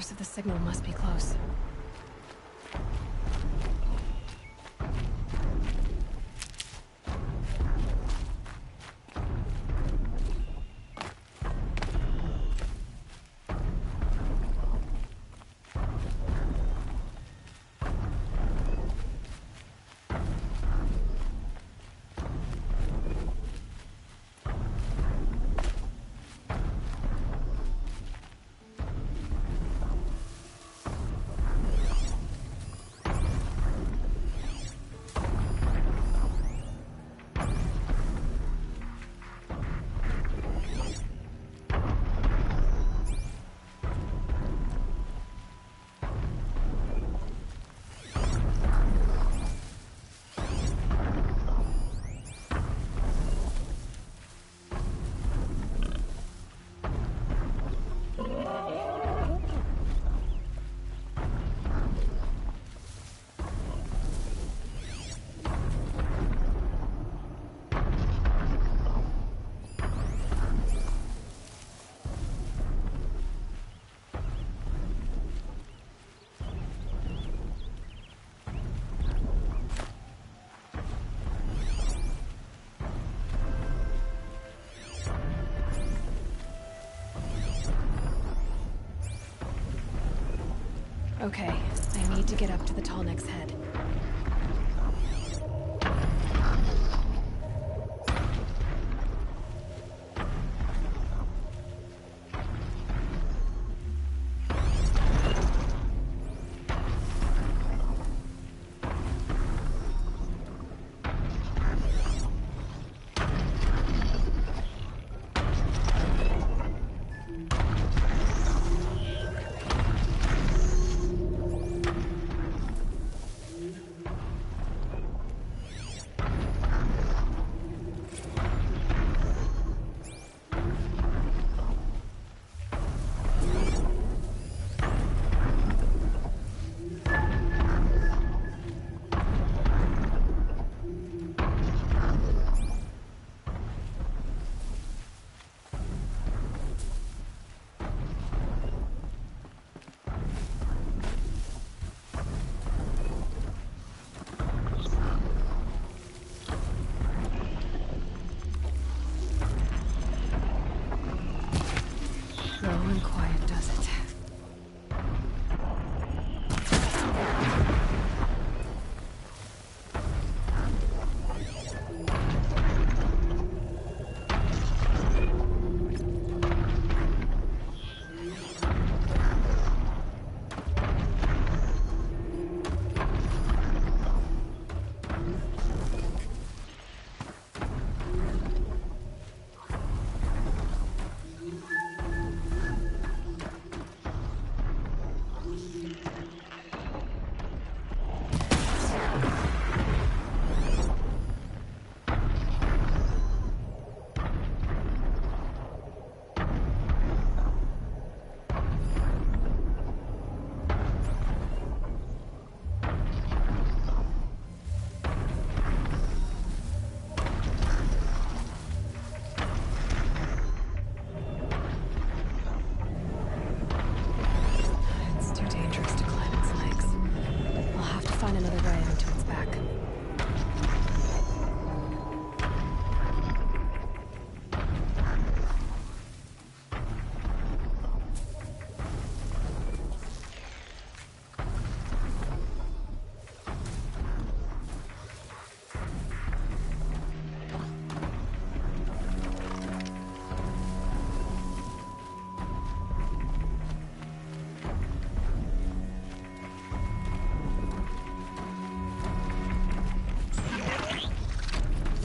source of the signal must be close. Okay, I need to get up to the Tallneck's head. Slow and quiet does it.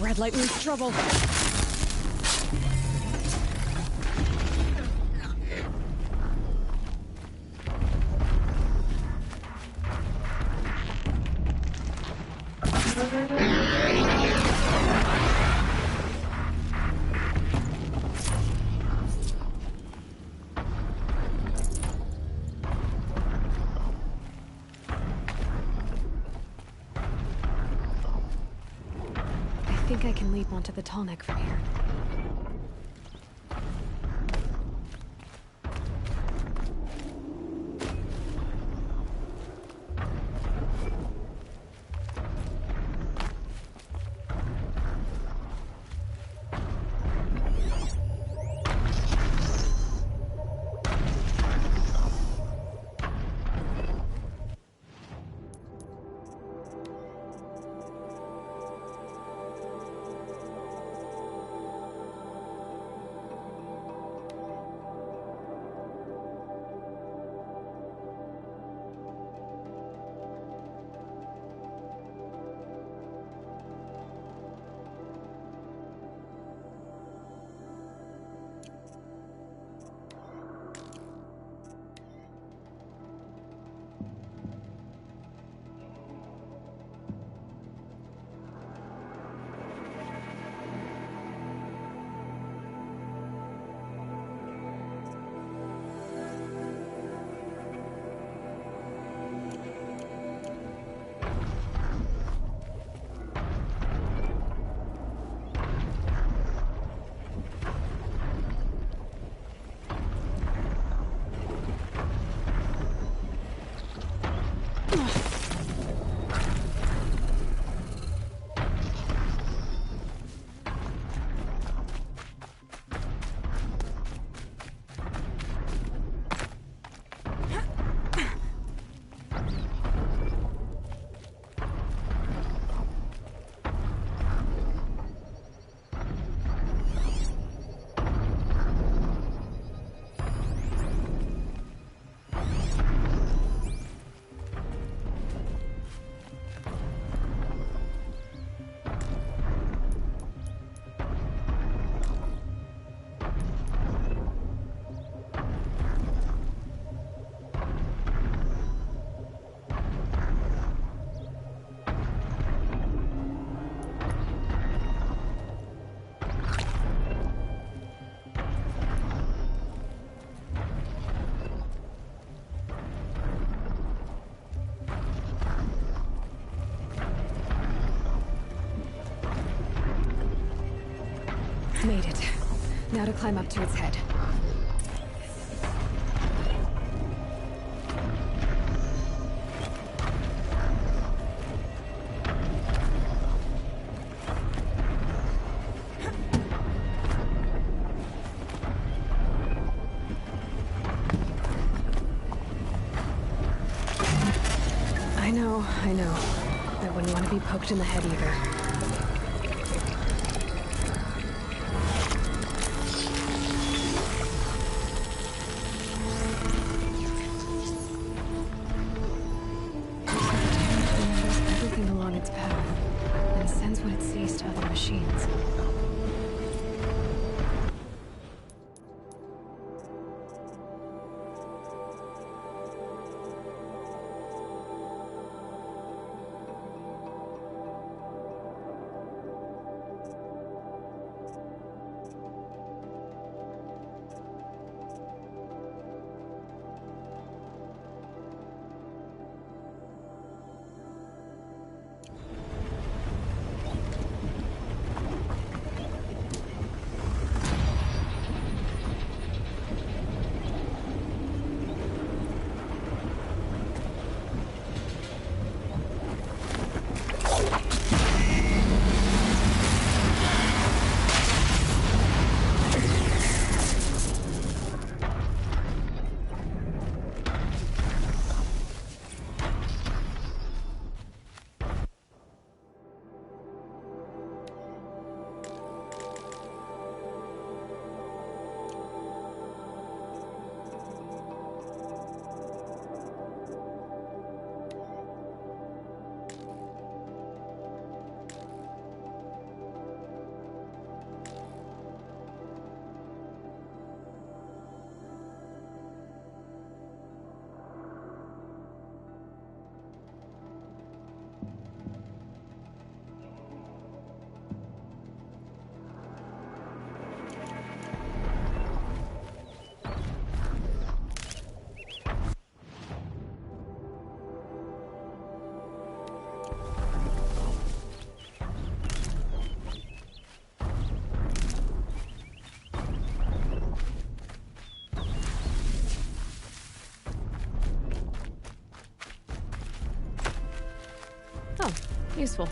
Red light means trouble. I think I can leap onto the Tallneck from here. Made it. Now to climb up to its head. I know. I wouldn't want to be poked in the head either. Everything along its path, and sends what it sees to other machines. Oh, useful.